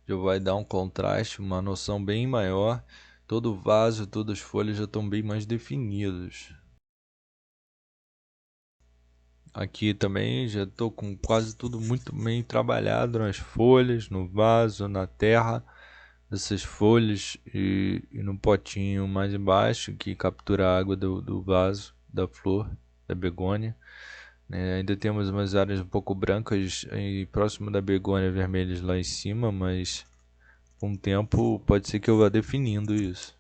Já vai dar um contraste, uma noção bem maior. Todo o vaso, todas as folhas já estão bem mais definidos. Aqui também já estou com quase tudo muito bem trabalhado nas folhas, no vaso, na terra dessas folhas e no potinho mais embaixo que captura a água do vaso, da flor, da begônia. Ainda temos umas áreas um pouco brancas e próximo da begônia vermelhas lá em cima, mas com o tempo pode ser que eu vá definindo isso.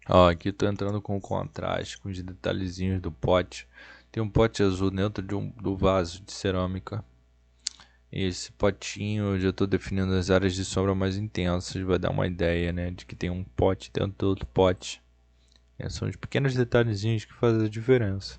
Ó, aqui estou entrando com contraste, com os detalhezinhos do pote. Tem um pote azul dentro do vaso de cerâmica. E esse potinho eu já estou definindo as áreas de sombra mais intensas. Vai dar uma ideia, né, de que tem um pote dentro do outro pote. São os pequenos detalhezinhos que fazem a diferença.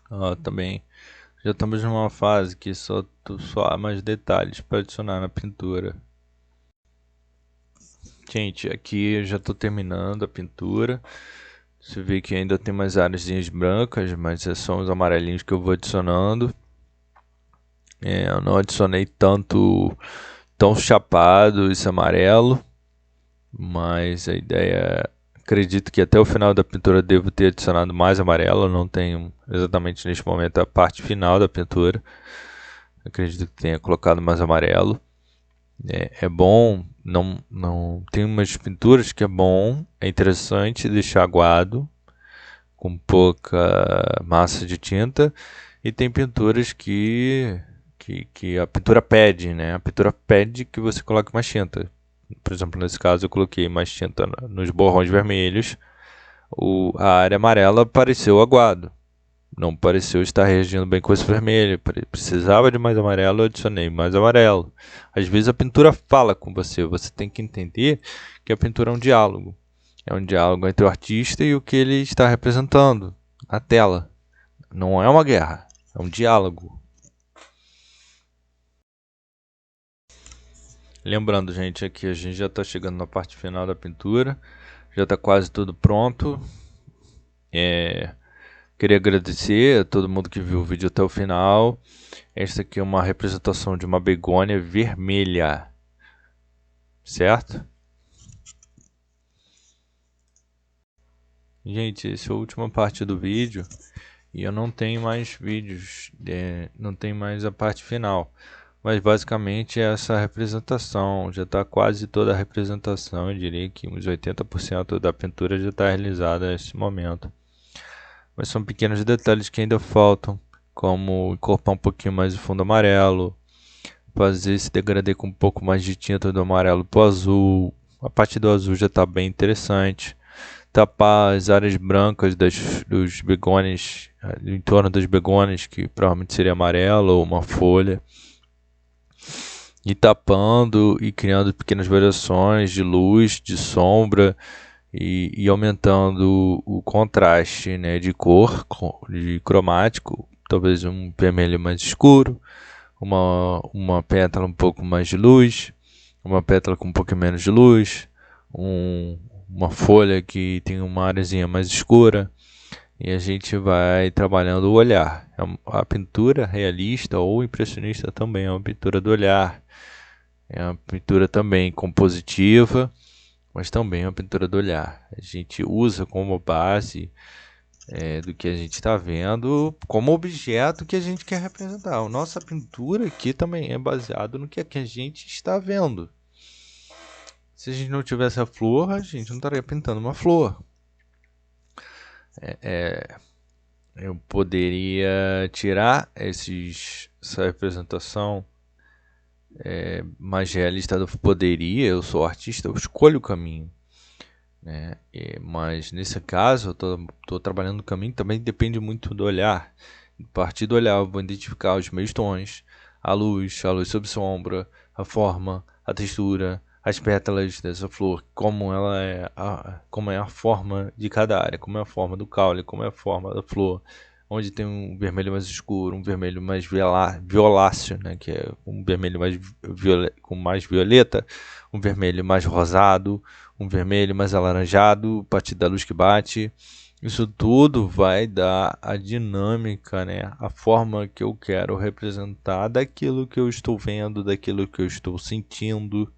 Ó, também já estamos numa fase que só há mais detalhes para adicionar na pintura. Gente, aqui eu já estou terminando a pintura. Você vê que ainda tem mais áreas brancas, mas são os amarelinhos que eu vou adicionando. Eu não adicionei tão chapado esse amarelo, mas a ideia, acredito que até o final da pintura devo ter adicionado mais amarelo. Eu não tenho exatamente neste momento a parte final da pintura. Acredito que tenha colocado mais amarelo. É bom, não tem umas pinturas que é bom, é interessante deixar aguado com pouca massa de tinta, e tem pinturas que a pintura pede, né? A pintura pede que você coloque mais tinta. Por exemplo, nesse caso eu coloquei mais tinta nos borrões vermelhos. A área amarela pareceu aguado, não pareceu estar reagindo bem com esse vermelho. Precisava de mais amarelo, eu adicionei mais amarelo. Às vezes a pintura fala com você, você tem que entender que a pintura é um diálogo. É um diálogo entre o artista e o que ele está representando na tela. Não é uma guerra, é um diálogo. Lembrando, gente, aqui a gente já está chegando na parte final da pintura. Já está quase tudo pronto. Queria agradecer a todo mundo que viu o vídeo até o final. Esta aqui é uma representação de uma begônia vermelha, certo? Gente, essa é a última parte do vídeo e eu não tenho mais vídeos, não tem mais a parte final. Mas basicamente é essa representação, já está quase toda a representação, eu diria que uns 80% da pintura já está realizada nesse momento. Mas são pequenos detalhes que ainda faltam, como encorpar um pouquinho mais o fundo amarelo, fazer esse degradê com um pouco mais de tinta do amarelo para o azul. A parte do azul já está bem interessante. Tapar as áreas brancas dos begônias, em torno dos begônias, que provavelmente seria amarelo ou uma folha. E tapando e criando pequenas variações de luz, de sombra, e aumentando o contraste, né, de cor, de cromático, talvez um vermelho mais escuro, uma pétala um pouco mais de luz, uma pétala com um pouco menos de luz, uma folha que tem uma areazinha mais escura, e a gente vai trabalhando o olhar. A pintura realista ou impressionista também é uma pintura do olhar, é uma pintura também compositiva, mas também é uma pintura do olhar. A gente usa como base do que a gente está vendo, como objeto que a gente quer representar. A nossa pintura aqui também é baseado no que a gente está vendo. Se a gente não tivesse a flor, a gente não estaria pintando uma flor. Eu poderia tirar essa representação mais realista do poderia. Eu sou artista, eu escolho o caminho, né? Mas nesse caso, eu estou trabalhando no caminho, também depende muito do olhar. A partir do olhar, eu vou identificar os meios tons, a luz sob sombra, a forma, a textura, as pétalas dessa flor, como é a forma de cada área, como é a forma do caule, como é a forma da flor, onde tem um vermelho mais escuro, um vermelho mais violáceo, né, que é um vermelho com mais violeta, um vermelho mais rosado, um vermelho mais alaranjado, a partir da luz que bate. Isso tudo vai dar a dinâmica, né, a forma que eu quero representar daquilo que eu estou vendo, daquilo que eu estou sentindo.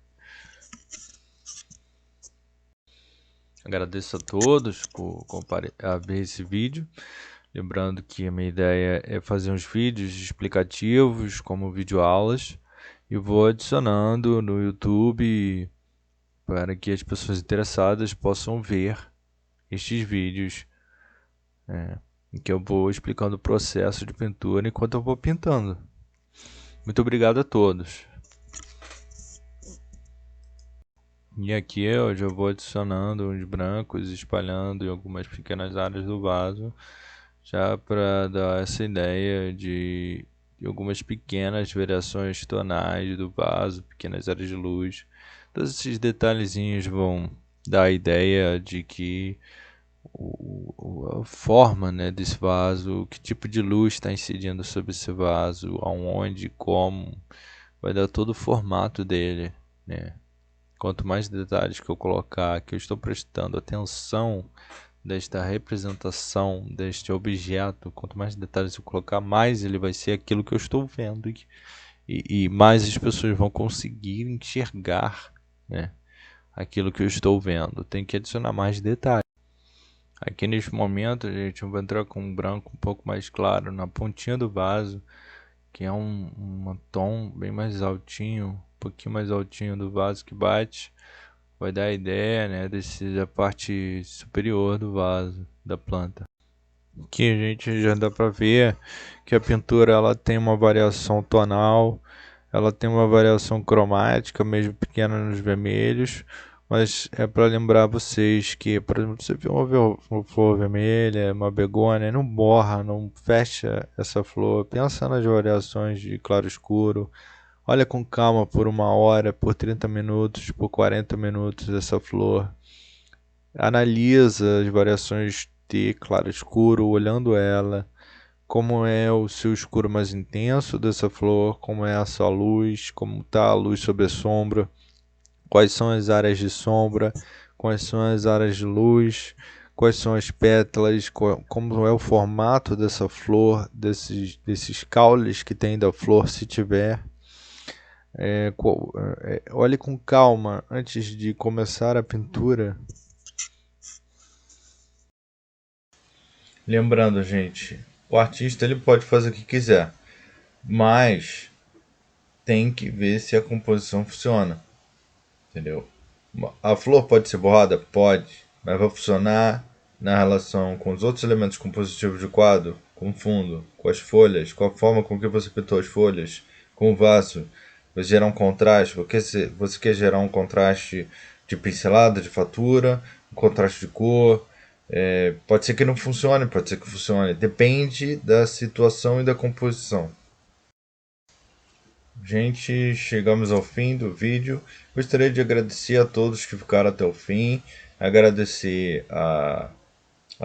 Agradeço a todos por ver esse vídeo. Lembrando que a minha ideia é fazer uns vídeos explicativos, como videoaulas, e vou adicionando no YouTube para que as pessoas interessadas possam ver estes vídeos, em que eu vou explicando o processo de pintura enquanto eu vou pintando. Muito obrigado a todos. E aqui eu já vou adicionando uns brancos, espalhando em algumas pequenas áreas do vaso, já para dar essa ideia de algumas pequenas variações tonais do vaso, pequenas áreas de luz. Todos esses detalhezinhos vão dar a ideia de que a forma, né, desse vaso, que tipo de luz está incidindo sobre esse vaso, aonde, como, vai dar todo o formato dele, né? Quanto mais detalhes que eu colocar, que eu estou prestando atenção desta representação, deste objeto, quanto mais detalhes eu colocar, mais ele vai ser aquilo que eu estou vendo. E mais as pessoas vão conseguir enxergar, né, aquilo que eu estou vendo. Tem que adicionar mais detalhes. Aqui neste momento, gente, eu vou entrar com um branco um pouco mais claro na pontinha do vaso, que é um tom bem mais altinho, um pouquinho mais altinho do vaso que bate. Vai dar a ideia, né, da parte superior do vaso, da planta. Aqui a gente já dá para ver que a pintura ela tem uma variação tonal, ela tem uma variação cromática, mesmo pequena nos vermelhos, mas é para lembrar vocês que, por exemplo, você vê uma flor vermelha, uma begônia, não borra, não fecha essa flor. Pensa nas variações de claro escuro. Olha com calma por 1 hora, por 30 minutos, por 40 minutos essa flor. Analisa as variações de claro escuro, olhando ela, como é o seu escuro mais intenso dessa flor, como é a sua luz, como está a luz sobre a sombra, quais são as áreas de sombra, quais são as áreas de luz, quais são as pétalas, como é o formato dessa flor, desses caules que tem da flor, se tiver. Olhe com calma antes de começar a pintura. Lembrando, gente, o artista ele pode fazer o que quiser, mas tem que ver se a composição funciona, entendeu? A flor pode ser borrada? Pode, mas vai funcionar na relação com os outros elementos compositivos do quadro, com o fundo, com as folhas, com a forma com que você pintou as folhas, com o vaso. Vai gerar um contraste, porque você quer gerar um contraste de pincelada, de fatura, um contraste de cor. Pode ser que não funcione, pode ser que funcione. Depende da situação e da composição. Gente, chegamos ao fim do vídeo. Gostaria de agradecer a todos que ficaram até o fim, agradecer a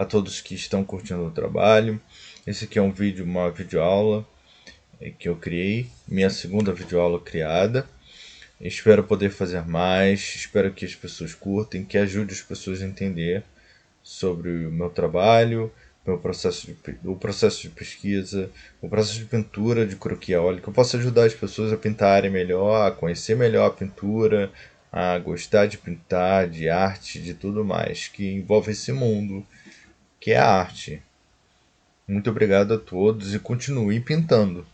todos que estão curtindo o trabalho. Esse aqui é uma videoaula que eu criei, minha segunda videoaula criada. Espero poder fazer mais, espero que as pessoas curtem, que ajude as pessoas a entender sobre o meu trabalho, o processo de pesquisa, o processo de pintura de croquis a óleo, que eu possa ajudar as pessoas a pintarem melhor, a conhecer melhor a pintura, a gostar de pintar, de arte, de tudo mais que envolve esse mundo que é a arte. Muito obrigado a todos e continue pintando.